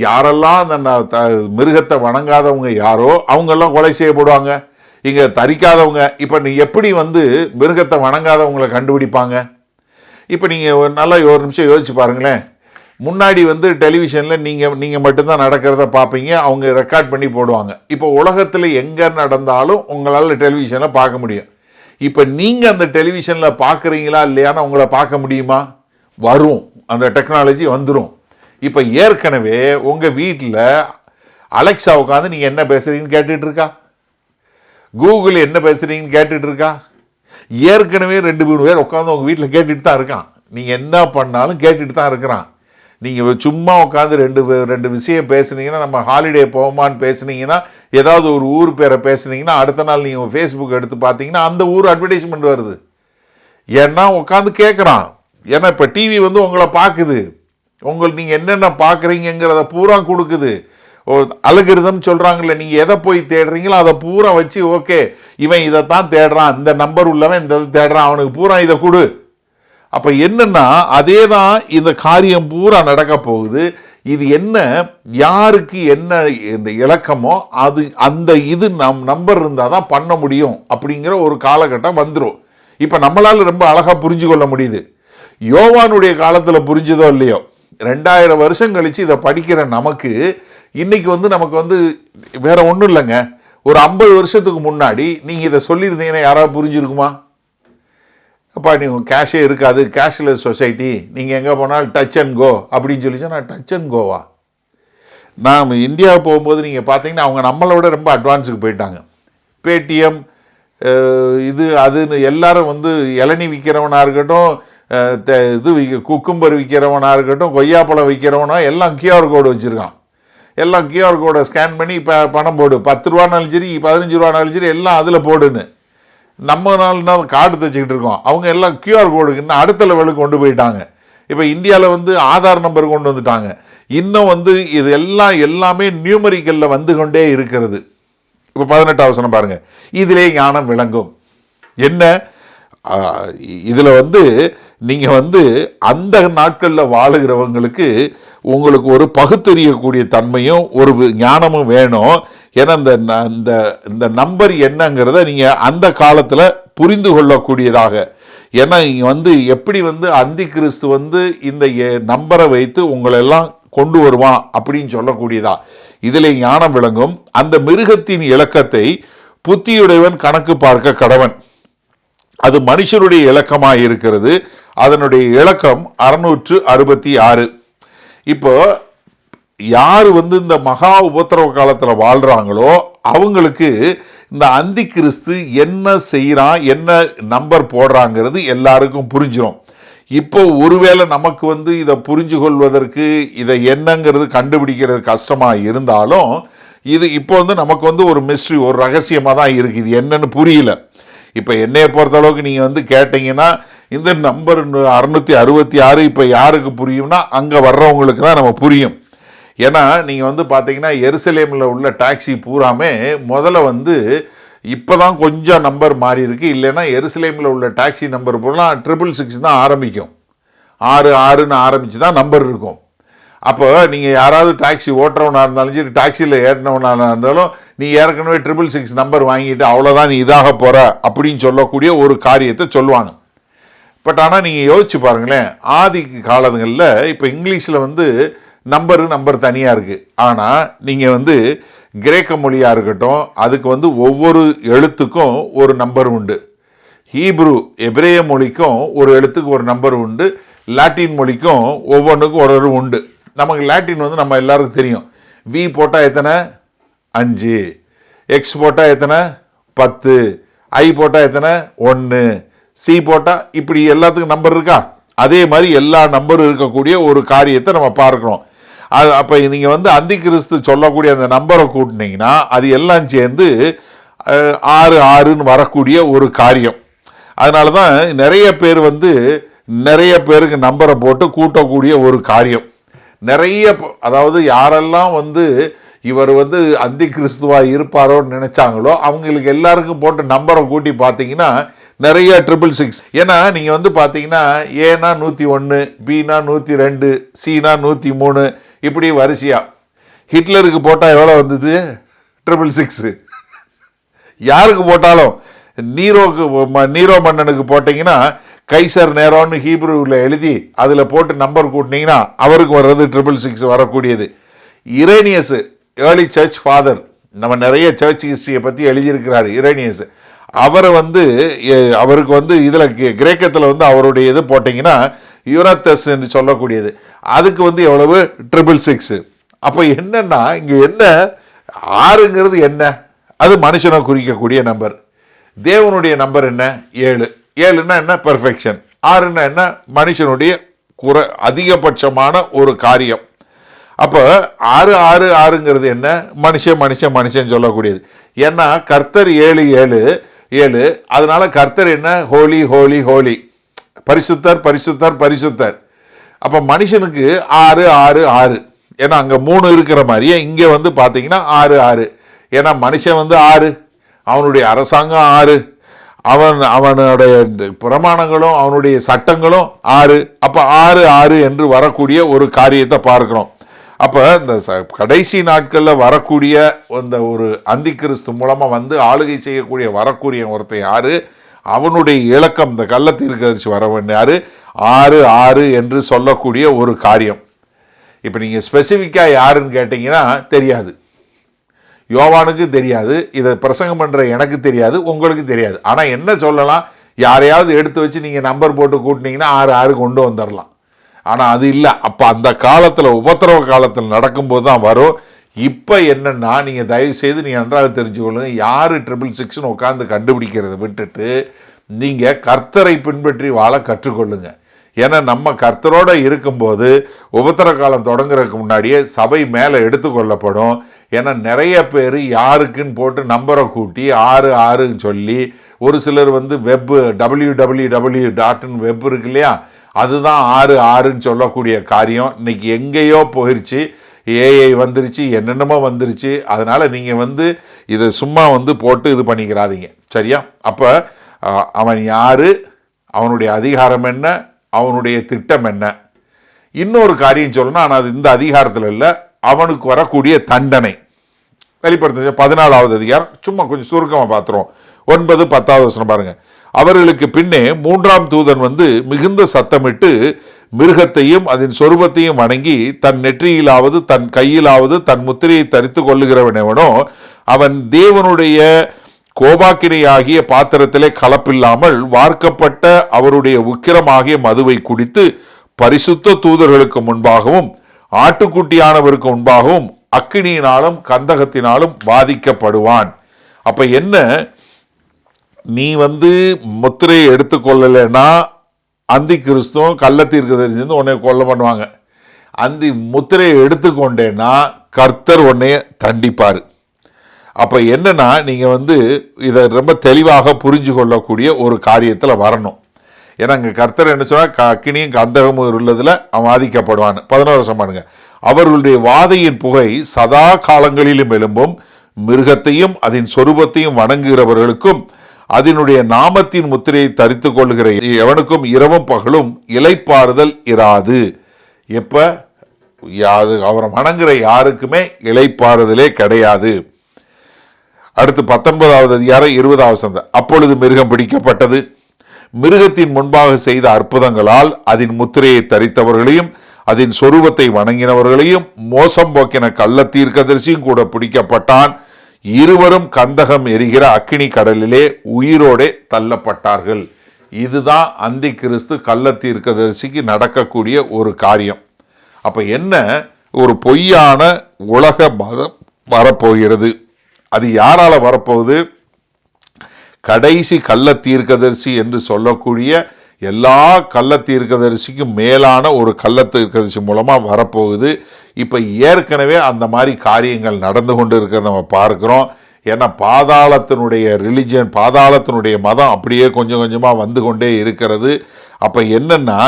யாரெல்லாம் அந்த மிருகத்தை வணங்காதவங்க யாரோ அவங்கெல்லாம் கொலை செய்யப்படுவாங்க. இங்கே தரிக்காதவங்க இப்போ நீ எப்படி வந்து மிருகத்தை வணங்காதவங்களை கண்டுபிடிப்பாங்க? இப்போ நீங்கள் நல்லா ஒரு நிமிஷம் யோசிச்சு பாருங்களேன். முன்னாடி வந்து டெலிவிஷனில் நீங்கள் மட்டும்தான் நடக்கிறத பார்ப்பீங்க, அவங்க ரெக்கார்ட் பண்ணி போடுவாங்க. இப்போ உலகத்தில் எங்கே நடந்தாலும் உங்களால் டெலிவிஷனில் பார்க்க முடியும். இப்போ நீங்கள் அந்த டெலிவிஷனில் பார்க்குறீங்களா இல்லையான்னு உங்களை பார்க்க முடியுமா? வரும், அந்த டெக்னாலஜி வந்துடும். இப்போ ஏற்கனவே உங்கள் வீட்டில் அலெக்ஸா உட்காந்து நீங்கள் என்ன பேசுகிறீங்கன்னு கேட்டுட்டு இருக்கா, கூகுள் என்ன பேசுகிறீங்கன்னு கேட்டுட்டு இருக்கா. ஏற்கனவே 2-3 பேர் உட்காந்து உங்கள் வீட்டில் கேட்டுட்டு தான் இருக்கான். நீங்கள் என்ன பண்ணாலும் கேட்டுட்டு தான் இருக்கிறான். நீங்கள் சும்மா உட்காந்து ரெண்டு விஷயம் பேசுனீங்கன்னா, நம்ம ஹாலிடே போவோமான்னு பேசுனீங்கன்னா, ஏதாவது ஒரு ஊர் பேரை பேசுனீங்கன்னா, அடுத்த நாள் நீங்கள் ஃபேஸ்புக் எடுத்து பார்த்தீங்கன்னா அந்த ஊர் அட்வர்டைஸ்மெண்ட் வருது. ஏன்னா உட்காந்து கேட்குறான். ஏன்னா இப்போ டிவி வந்து உங்களை பார்க்குது, நீங்கள் என்னென்ன பார்க்குறீங்கிறத பூரா கொடுக்குது. அல்காரிதம் சொல்கிறாங்களே, நீங்கள் எதை போய் தேடுறீங்களோ அதை பூரா வச்சு, ஓகே இவன் இதைத்தான் தேடுறான், இந்த நம்பர் உள்ளவன் இந்த தேடுறான், அவனுக்கு பூரா இதை கொடு. அப்போ என்னன்னா அதே தான் இந்த காரியம் பூரா நடக்க போகுது. இது என்ன, யாருக்கு என்ன இலக்கமோ அது அந்த இது நம்பர் இருந்தால் தான் பண்ண முடியும் அப்படிங்கிற ஒரு காலகட்டம் வந்துடும். இப்போ நம்மளால் ரொம்ப அழகாக புரிஞ்சு கொள்ள முடியுது. யோவானுடைய காலத்தில் புரிஞ்சுதோ இல்லையோ, 2000 வருஷம் கழித்து இதை படிக்கிற நமக்கு இன்னைக்கு வந்து நமக்கு வந்து வேற ஒன்றும் இல்லைங்க. ஒரு 50 வருஷத்துக்கு முன்னாடி நீங்கள் இதை சொல்லியிருந்தீங்கன்னா யாராவது புரிஞ்சிருக்குமா? அப்பா நீங்கள் கேஷே இருக்காது, கேஷ்லெஸ் சொசைட்டி, நீங்கள் எங்கே போனாலும் டச் அண்ட் கோ அப்படின்னு சொல்லிச்சா, நான் டச் அண்ட் கோவா? நாம் இந்தியாவை போகும்போது நீங்கள் பார்த்தீங்கன்னா அவங்க நம்மளோட ரொம்ப அட்வான்ஸுக்கு போயிட்டாங்க. பேடிஎம் இது அதுன்னு எல்லாரும் வந்து இளநீ விற்கிறவனாக இருக்கட்டும், இது குக்கும்பர் விற்கிறவனாக இருக்கட்டும், கொய்யாப்பழம் விற்கிறவனோ எல்லாம் கியூஆர் கோடு வச்சுருக்கான். எல்லாம் கியூஆர் கோடை ஸ்கேன் பண்ணி இப்போ பணம் போடு, 10 ரூபானாலும் சரி 15 ரூபானாலும் சரி எல்லாம் அதில் போடுன்னு. நம்ம நாள்னா கார்டு தைச்சிக்கிட்டு இருக்கோம், அவங்க எல்லாம் கியூஆர் கோடுக்குன்னு அடுத்த லெவலுக்கு கொண்டு போயிட்டாங்க. இப்போ இந்தியாவில் வந்து ஆதார் நம்பர் கொண்டு வந்துட்டாங்க. இன்னும் வந்து இது எல்லாமே நியூமரிக்கலில் வந்து கொண்டே இருக்கிறது. இப்போ 18 வசனம் பாருங்கள், இதிலே ஞானம் விளங்கும். என்ன இதில் வந்து நீங்கள் வந்து அந்த நாட்களில் வாழுகிறவங்களுக்கு உங்களுக்கு ஒரு பகுத்தறியக்கூடிய தன்மையும் ஒரு ஞானமும் வேணும். ஏன்னா இந்த நம்பர் என்னங்கிறத நீங்கள் அந்த காலத்தில் புரிந்து கொள்ளக்கூடியதாக. ஏன்னா இங்கே வந்து எப்படி வந்து அந்தி கிறிஸ்து வந்து இந்த நம்பரை வைத்து உங்களெல்லாம் கொண்டு வருவான் அப்படின்னு சொல்லக்கூடியதா. இதில் ஞானம் விளங்கும். அந்த மிருகத்தின் இலக்கத்தை புத்தியுடையவன் கணக்கு பார்க்க கடவன். அது மனுஷனுடைய இலக்கமாக இருக்கிறது. அதனுடைய இலக்கம் 666. இப்போ யார் வந்து இந்த மகா உபத்திரவ காலத்தில் வாழ்கிறாங்களோ அவங்களுக்கு இந்த அந்தி கிறிஸ்து என்ன செய்கிறான், என்ன நம்பர் போடுறாங்கிறது எல்லாருக்கும் புரிஞ்சிடும். இப்போ ஒருவேளை நமக்கு வந்து இதை புரிஞ்சு கொள்வதற்கு இதை என்னங்கிறது கண்டுபிடிக்கிறது கஷ்டமாக இருந்தாலும் இது இப்போ வந்து நமக்கு வந்து ஒரு மிஸ்ட்ரி, ஒரு ரகசியமாக தான் இருக்குது. இது என்னன்னு புரியல. இப்போ என்னையை பொறுத்தளவுக்கு நீங்கள் வந்து கேட்டிங்கன்னா இந்த நம்பர் 666 இப்போ யாருக்கு புரியும்னா அங்கே வர்றவங்களுக்கு தான் நம்ம புரியும். ஏன்னா நீங்கள் வந்து பார்த்தீங்கன்னா எருசலேமில் உள்ள டாக்ஸி பூராமே முதல்ல வந்து இப்போ தான் கொஞ்சம் நம்பர் மாறி இருக்குது. இல்லைன்னா எருசலேமில் உள்ள டாக்ஸி நம்பர் பூரா 666 தான் ஆரம்பிக்கும். 66ன்னு ஆரம்பித்து தான் நம்பர் இருக்கும். அப்போ நீங்கள் யாராவது டாக்ஸி ஓட்டுறவனாக இருந்தாலும் சரி, டாக்ஸியில் ஏறினவனாக இருந்தாலும் நீ ஏற்கனவே 666 நம்பர் வாங்கிட்டு அவ்வளோதான் நீ இதாக போகிற அப்படின்னு சொல்லக்கூடிய ஒரு காரியத்தை சொல்லுவாங்க. பட் ஆனால் நீங்கள் யோசிச்சு பாருங்களேன், ஆதி காலங்களில் இப்போ இங்கிலீஷில் வந்து நம்பர் தனியாக இருக்குது. ஆனால் நீங்கள் வந்து கிரேக்க மொழியாக இருக்கட்டும், அதுக்கு வந்து ஒவ்வொரு எழுத்துக்கும் ஒரு நம்பர் உண்டு. ஹீப்ரு எபிரேய மொழிக்கும் ஒரு எழுத்துக்கு ஒரு நம்பர் உண்டு. லாட்டின் மொழிக்கும் ஒவ்வொன்றுக்கும் ஒரு உண்டு. நமக்கு லாட்டின் வந்து நம்ம எல்லாருக்கும் தெரியும். வி போட்டால் எத்தனை? 5. எக்ஸ் போட்டால் எத்தனை? 10. ஐ போட்டால் எத்தனை? 1. சி போட்டால் இப்படி எல்லாத்துக்கும் நம்பர் இருக்கா? அதே மாதிரி எல்லா நம்பரும் இருக்கக்கூடிய ஒரு காரியத்தை நம்ம பார்க்குறோம். அது அப்போ நீங்கள் வந்து அந்தி கிறிஸ்து சொல்லக்கூடிய அந்த நம்பரை கூட்டினீங்கன்னா அது எல்லாம் சேர்ந்து 666ன்னு வரக்கூடிய ஒரு காரியம். அதனால தான் நிறைய பேர் வந்து நிறைய பேருக்கு நம்பரை போட்டு கூட்டக்கூடிய ஒரு காரியம். அதாவது யாரெல்லாம் வந்து இவர் வந்து அந்தி கிறிஸ்துவாக இருப்பாரோன்னு நினைச்சாங்களோ அவங்களுக்கு எல்லாருக்கும் போட்டு நம்பரை கூட்டி பார்த்தீங்கன்னா நிறைய 666. ஏன்னா நீங்கள் வந்து பார்த்தீங்கன்னா ஏனா 101, பினா 102, சீனா 103, இப்படி வரிசையா. ஹிட்லருக்கு போட்டால் எவ்வளோ வந்தது? 666. யாருக்கு போட்டாலும் நீரோ மன்னனுக்கு போட்டிங்கன்னா கைசர் நேரோன்னு ஹீப்ரூவில் எழுதி அதில் போட்டு நம்பர் கூட்டினீங்கன்னா அவருக்கு வர்றது 666 வரக்கூடியது. இரேனியஸ் ஏர்லி சர்ச் ஃபாதர், நம்ம நிறைய சர்ச் ஹிஸ்டரியை பற்றி எழுதியிருக்கிறார் இரேனியஸ். அவருக்கு இதில் கிரேக்கத்தில் அவருடைய இது போட்டிங்கன்னா யுரத்தஸ் என்று சொல்லக்கூடியது. அதுக்கு எவ்வளவு 666. அப்போ என்னன்னா இங்கே என்ன 6ங்கிறது என்ன? அது மனுஷனை குறிக்கக்கூடிய நம்பர். தேவனுடைய நம்பர் என்ன? 7. 7ன்னா என்ன? பெர்ஃபெக்ஷன். 6ன்னா என்ன? மனுஷனுடைய அதிகபட்சமான ஒரு காரியம். அப்போ 666ங்கிறது என்ன? மனுஷன் சொல்லக்கூடியது. ஏன்னா கர்த்தர் 7 அதனால கர்த்தர் என்ன? ஹோலி ஹோலி ஹோலி, பரிசுத்தர் பரிசுத்தர் பரிசுத்தர். அப்போ மனுஷனுக்கு 6 ஏன்னா அங்கே 3 இருக்கிற மாதிரியே இங்கே பார்த்தீங்கன்னா 6. ஏன்னா மனுஷன் 6, அவனுடைய அரசாங்கம் 6, அவனுடைய பிரமாணங்களும் அவனுடைய சட்டங்களும் 6. அப்போ 6 என்று வரக்கூடிய ஒரு காரியத்தை பார்க்கிறோம். அப்போ இந்த கடைசி நாட்களில் வரக்கூடிய அந்த ஒரு அந்தி கிறிஸ்து மூலமாக ஆளுகை செய்யக்கூடிய வரக்கூடிய ஒருத்தன் யாரு? அவனுடைய இலக்கம் இந்த கள்ளத்தீர்க்கதரிசி வரவன் யாரு? 6 என்று சொல்லக்கூடிய ஒரு காரியம். இப்போ நீங்கள் ஸ்பெசிஃபிக்காக யாருன்னு கேட்டிங்கன்னா தெரியாது. யோவானுக்கு தெரியாது, இதை பிரசங்கம் பண்ணுற எனக்கு தெரியாது, உங்களுக்கு தெரியாது. ஆனால் என்ன சொல்லலாம், யாரையாவது எடுத்து வச்சு நீங்கள் நம்பர் போட்டு கூட்டினீங்கன்னா 6 கொண்டு வந்துடலாம். ஆனால் அது இல்லை. அப்போ அந்த காலத்தில் உபத்திரவ காலத்தில் நடக்கும்போது தான் வரும். இப்போ என்னென்னா நீங்கள் தயவுசெய்து நீங்கள் நன்றாக தெரிஞ்சுக்கொள்ளுங்க, யார் 666 உட்காந்து கண்டுபிடிக்கிறத விட்டுட்டு நீங்கள் கர்த்தரை பின்பற்றி வாழ கற்றுக்கொள்ளுங்க. ஏன்னா நம்ம கர்த்தரோடு இருக்கும்போது உபத்திர காலம் தொடங்குறதுக்கு முன்னாடியே சபை மேலே எடுத்துக்கொள்ளப்படும். ஏன்னா நிறைய பேர் யாருக்குன்னு போட்டு நம்பரை கூட்டி 6 சொல்லி, ஒரு சிலர் வெப்பு www.ன்னு வெப் இருக்கு இல்லையா, அதுதான் 6 சொல்லக்கூடிய காரியம். இன்னைக்கு எங்கேயோ போயிடுச்சு, ஏஐ வந்துருச்சு, என்னென்னமோ வந்துருச்சு. அதனால் நீங்கள் இதை சும்மா போட்டு இது பண்ணிக்கிறாதீங்க, சரியா? அப்போ அவன் யார், அவனுடைய அதிகாரம் என்ன, அவனுடைய திட்டம் என்ன? இன்னொரு காரியம் சொல்லணும், ஆனால் அது இந்த அதிகாரத்தில் இல்லை. அவனுக்கு வரக்கூடிய தண்டனை வெளிப்படுத்த 14வது அதிகாரம் சும்மா கொஞ்சம் சுருக்கமாக பார்த்துருவோம். 9, 10வது வசனம் பாருங்க. அவர்களுக்கு பின்னே 3ஆம் தூதன் மிகுந்த சத்தமிட்டு மிருகத்தையும் அதன் சொரூபத்தையும் வணங்கி தன் நெற்றியிலாவது தன் கையிலாவது தன் முத்திரையை தரித்து கொள்ளுகிறவனவனோ அவன் தேவனுடைய கோபாக்கினையாகிய பாத்திரத்திலே கலப்பில்லாமல் வார்க்கப்பட்ட அவருடைய உக்கிரமாகிய மதுவை குடித்து பரிசுத்த தூதர்களுக்கு முன்பாகவும் ஆட்டுக்குட்டியானவருக்கு முன்பாகவும் அக்கினியினாலும் கந்தகத்தினாலும் பாதிக்கப்படுவான். அப்ப என்ன, நீ முத்திரையை எடுத்துக்கொள்ளலைன்னா அந்தி கிறிஸ்துவம் கள்ளத்தீர்க்கதரிசி உன்னை கொல்ல பண்ணுவாங்க. அந்த முத்திரையை எடுத்துக்கொண்டேன்னா கர்த்தர் உன்னைய தண்டிப்பார். அப்போ என்னன்னா நீங்கள் இதை ரொம்ப தெளிவாக புரிஞ்சு கொள்ளக்கூடிய ஒரு காரியத்தில் வரணும். ஏன்னா அங்கே கர்த்தர் என்ன சொன்னால் அக்கினியும் கந்தகமும் உள்ளதில் அவன் பாதிக்கப்படுவான். 11 வருஷம் பாருங்க. அவர்களுடைய வாதையின் புகை சதா காலங்களிலும் எழும்பும், மிருகத்தையும் அதன் சொரூபத்தையும் வணங்குகிறவர்களுக்கும் அதனுடைய நாமத்தின் முத்திரையை தரித்து கொள்ளுகிற எவனுக்கும் இரவும் பகலும் இளைப்பாறுதல் இராது. எப்ப அவரை வணங்குற யாருக்குமே இளைப்பாறுதலே கிடையாது. அடுத்து 19வது அதிகாரம் 20வது வசனம். அப்பொழுது மிருகம் பிடிக்கப்பட்டது, மிருகத்தின் முன்பாக செய்த அற்புதங்களால் அதன் முத்திரையை தரித்தவர்களையும் அதன் சொரூபத்தை வணங்கினவர்களையும் மோசம் போக்கின கள்ளத்தீர்க்கதரிசியும் கூட பிடிக்கப்பட்டான். இருவரும் கந்தகம் எரிகிற அக்கினி கடலிலே உயிரோடே தள்ளப்பட்டார்கள். இதுதான் அந்தி கிறிஸ்து கள்ளத்தீர்க்கதரிசிக்கு நடக்கக்கூடிய ஒரு காரியம். அப்ப என்ன, ஒரு பொய்யான உலக மதம் வரப்போகிறது. அது யாரால வரப்போகுது? கடைசி கள்ளத்தீர்க்கதரிசி என்று சொல்லக்கூடிய எல்லா கள்ளத்தீர்க்கதரிசிக்கும் மேலான ஒரு கள்ளத்தீர்க்கதரிசி மூலமாக வரப்போகுது. இப்போ ஏற்கனவே அந்த மாதிரி காரியங்கள் நடந்து கொண்டு இருக்கிறத நம்ம பார்க்குறோம். ஏன்னா பாதாளத்தினுடைய ரிலிஜன், பாதாளத்தினுடைய மதம் அப்படியே கொஞ்சம் கொஞ்சமாக வந்து கொண்டே இருக்கிறது. அப்போ என்னென்னா,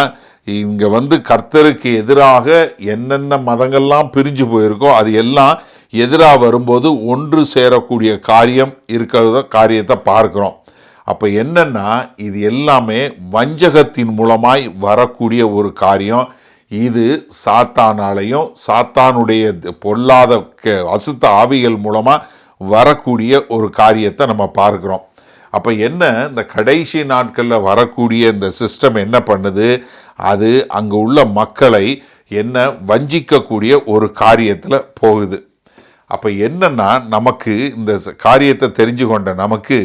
இங்கே கர்த்தருக்கு எதிராக என்னென்ன மதங்கள்லாம் பிரிஞ்சு போயிருக்கோ அது எல்லாம் எதிராக வரும்போது ஒன்று சேரக்கூடிய காரியம் இருக்கிற காரியத்தை பார்க்குறோம். அப்போ என்னென்னா, இது எல்லாமே வஞ்சகத்தின் மூலமாய் வரக்கூடிய ஒரு காரியம். இது சாத்தானாலையும் சாத்தானுடைய பொல்லாத அசுத்த ஆவிகள் மூலமாக வரக்கூடிய ஒரு காரியத்தை நம்ம பார்க்குறோம். அப்போ என்ன, இந்த கடைசி நாட்களில் வரக்கூடிய இந்த சிஸ்டம் என்ன பண்ணுது, அது அங்கே உள்ள மக்களை என்ன வஞ்சிக்கக்கூடிய ஒரு காரியத்தில் போகுது. அப்போ என்னன்னா, நமக்கு இந்த காரியத்தை தெரிஞ்சு கொண்ட நமக்கு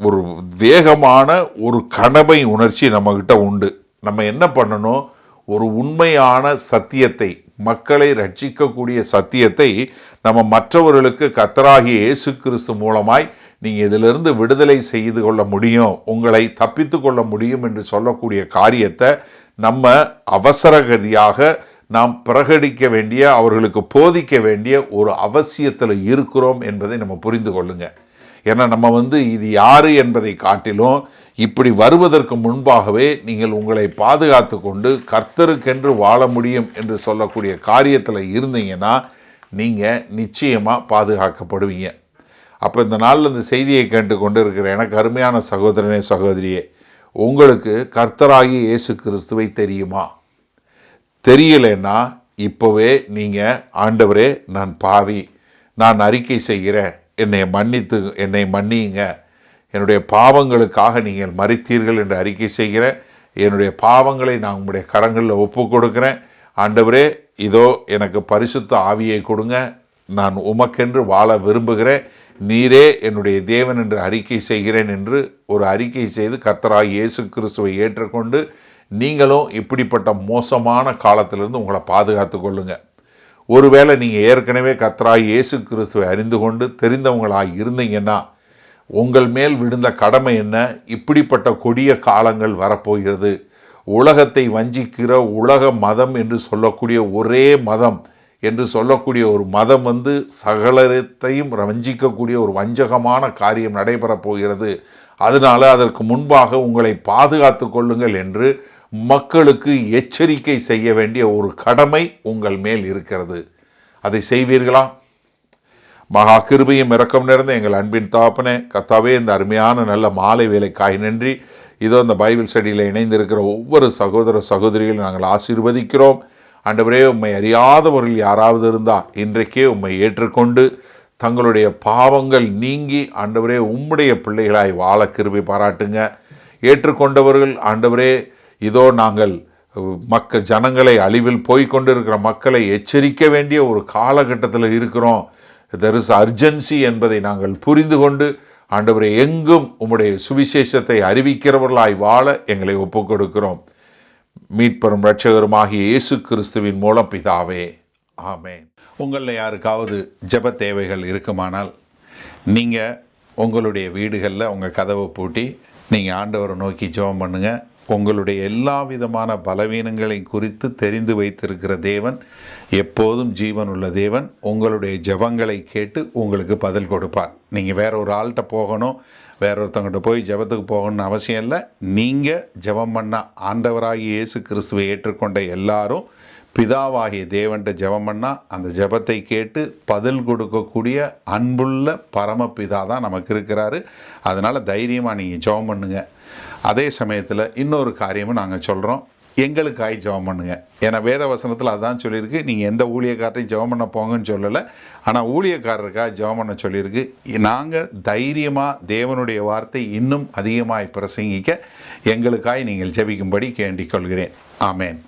ஒரு வேகமான ஒரு கடமை உணர்ச்சி நம்மக்கிட்ட உண்டு. நம்ம என்ன பண்ணணும், ஒரு உண்மையான சத்தியத்தை, மக்களை ரட்சிக்கக்கூடிய சத்தியத்தை நம்ம மற்றவர்களுக்கு கர்த்தராகிய இயேசு கிறிஸ்து மூலமாய் நீங்கள் இதிலிருந்து விடுதலை செய்து கொள்ள முடியும், உங்களை தப்பித்து கொள்ள முடியும் என்று சொல்லக்கூடிய காரியத்தை நம்ம அவசரகதியாக நாம் பிரகடிக்க வேண்டிய, அவர்களுக்கு போதிக்க வேண்டிய ஒரு அவசியத்தில் இருக்கிறோம் என்பதை நம்ம புரிந்து கொள்ளுங்க. ஏன்னா நம்ம இது யார் என்பதை காட்டிலும் இப்படி வருவதற்கு முன்பாகவே நீங்கள் உங்களை பாதுகாத்து கொண்டு கர்த்தருக்கென்று வாழ முடியும் என்று சொல்லக்கூடிய காரியத்தில் இருந்தீங்கன்னா நீங்கள் நிச்சயமாக பாதுகாக்கப்படுவீங்க. அப்போ இந்த நாளில் இந்த செய்தியை கேட்டு கொண்டு இருக்கிற எனக்கு அருமையான சகோதரனே சகோதரியே, உங்களுக்கு கர்த்தராகிய இயேசு கிறிஸ்துவை தெரியுமா? தெரியலைன்னா இப்போவே நீங்கள், ஆண்டவரே நான் பாவி, நான் அறிக்கை செய்கிறேன், என்னை மன்னியுங்க, என்னுடைய பாவங்களுக்காக நீங்கள் மரித்தீர்கள் என்று அறிக்கை செய்கிறேன், என்னுடைய பாவங்களை நான் உங்களுடைய கரங்களில் ஒப்பு கொடுக்குறேன், ஆண்டவரே இதோ எனக்கு பரிசுத்த ஆவியை கொடுங்க, நான் உமக்கென்று வாழ விரும்புகிறேன், நீரே என்னுடைய தேவன் என்று அறிக்கை செய்கிறேன் என்று ஒரு அறிக்கை செய்து கர்த்தராகிய இயேசு கிறிஸ்துவை ஏற்றுக்கொண்டு நீங்களும் இப்படிப்பட்ட மோசமான காலத்திலிருந்து உங்களை பாதுகாத்து கொள்ளுங்க. ஒருவேளை நீங்கள் ஏற்கனவே கர்த்தராகிய இயேசு கிறிஸ்துவை அறிந்து கொண்டு தெரிந்தவங்களாக இருந்தீங்கன்னா உங்கள் மேல் விழுந்த கடமை என்ன, இப்படிப்பட்ட கொடிய காலங்கள் வரப்போகிறது, உலகத்தை வஞ்சிக்கிற உலக மதம் என்று சொல்லக்கூடிய ஒரே மதம் என்று சொல்லக்கூடிய ஒரு மதம் சகலத்தையும் வஞ்சிக்கக்கூடிய ஒரு வஞ்சகமான காரியம் நடைபெறப் போகிறது, அதனால் அதற்கு முன்பாக உங்களை பாதுகாத்து கொள்ளுங்கள் என்று மக்களுக்கு எச்சரிக்கை செய்ய வேண்டிய ஒரு கடமை உங்கள் மேல் இருக்கிறது. அதை செய்வீர்களா? மகா கிருபையும் இரக்கம் நிறைந்த எங்கள் அன்பின் தகப்பனே, கர்த்தாவே இந்த அருமையான நல்ல மாலை வேலைக்காய் நன்றி. இதோ இந்த பைபிள் ஸ்டடியில் இணைந்திருக்கிற ஒவ்வொரு சகோதர சகோதரிகளும் நாங்கள் ஆசீர்வதிக்கிறோம். ஆண்டவரே, உம்மை அறியாதவர்கள் யாராவது இருந்தால் இன்றைக்கே உம்மை ஏற்றுக்கொண்டு தங்களுடைய பாவங்கள் நீங்கி ஆண்டவரே உம்முடைய பிள்ளைகளாய் வாழ கிருபை பாராட்டுங்க. ஏற்றுக்கொண்டவர்கள் ஆண்டவரே, இதோ நாங்கள் ஜனங்களை அழிவில் போய்கொண்டிருக்கிற மக்களை எச்சரிக்க வேண்டிய ஒரு காலகட்டத்தில் இருக்கிறோம், தெர் இஸ் அர்ஜென்சி என்பதை நாங்கள் புரிந்து கொண்டு ஆண்டவரே எங்கும் உம்முடைய சுவிசேஷத்தை அறிவிக்கிறவர்களாய் வாழ எங்களை ஒப்புக் கொடுக்கிறோம். மீட்பரும் இரட்சகருமாகிய இயேசு கிறிஸ்துவின் மூலம் பிதாவே, ஆமென். உங்களில் யாருக்காவது ஜெப தேவைகள் இருக்குமானால் நீங்கள் உங்களுடைய வீடுகளில் உங்கள் கதவை பூட்டி நீங்கள் ஆண்டவரை நோக்கி ஜெபம் பண்ணுங்கள். உங்களுடைய எல்லா விதமான பலவீனங்களை குறித்து தெரிந்து வைத்திருக்கிற தேவன், எப்போதும் ஜீவன் உள்ள தேவன், உங்களுடைய ஜெபங்களை கேட்டு உங்களுக்கு பதில் கொடுப்பார். நீங்கள் வேற ஒரு ஆள்கிட்ட போகணும், வேற ஒருத்தவங்கிட்ட போய் ஜெபத்துக்கு போகணும்னு அவசியம் இல்லை. நீங்கள் ஜெபம் பண்ண ஆண்டவராகிய இயேசு கிறிஸ்துவை ஏற்றுக்கொண்ட எல்லாரும் பிதாவாகிய தேவன்கிட்ட ஜெபம் பண்ணால் அந்த ஜெபத்தை கேட்டு பதில் கொடுக்கக்கூடிய அன்புள்ள பரமபிதா தான் நமக்கு இருக்கிறாரு. அதனால் தைரியமாக நீங்கள் ஜெபம் பண்ணுங்க. அதே சமயத்தில் இன்னொரு காரியமும் நாங்கள் சொல்கிறோம், எங்களுக்காய் ஜெபம் பண்ணுங்க. ஏன்னா வேத வசனத்தில் அதுதான் சொல்லியிருக்கு. நீங்கள் எந்த ஊழியக்காரரையும் ஜெபம் பண்ண போங்கன்னு சொல்லலை, ஆனால் ஊழியக்காரருக்காக ஜெபம் பண்ண சொல்லியிருக்கு. நாங்கள் தைரியமாக தேவனுடைய வார்த்தை இன்னும் அதிகமாக பிரசங்கிக்க எங்களுக்காய் நீங்கள் ஜெபிக்கும்படி கேண்டிக் கொள்கிறேன். ஆமேன்.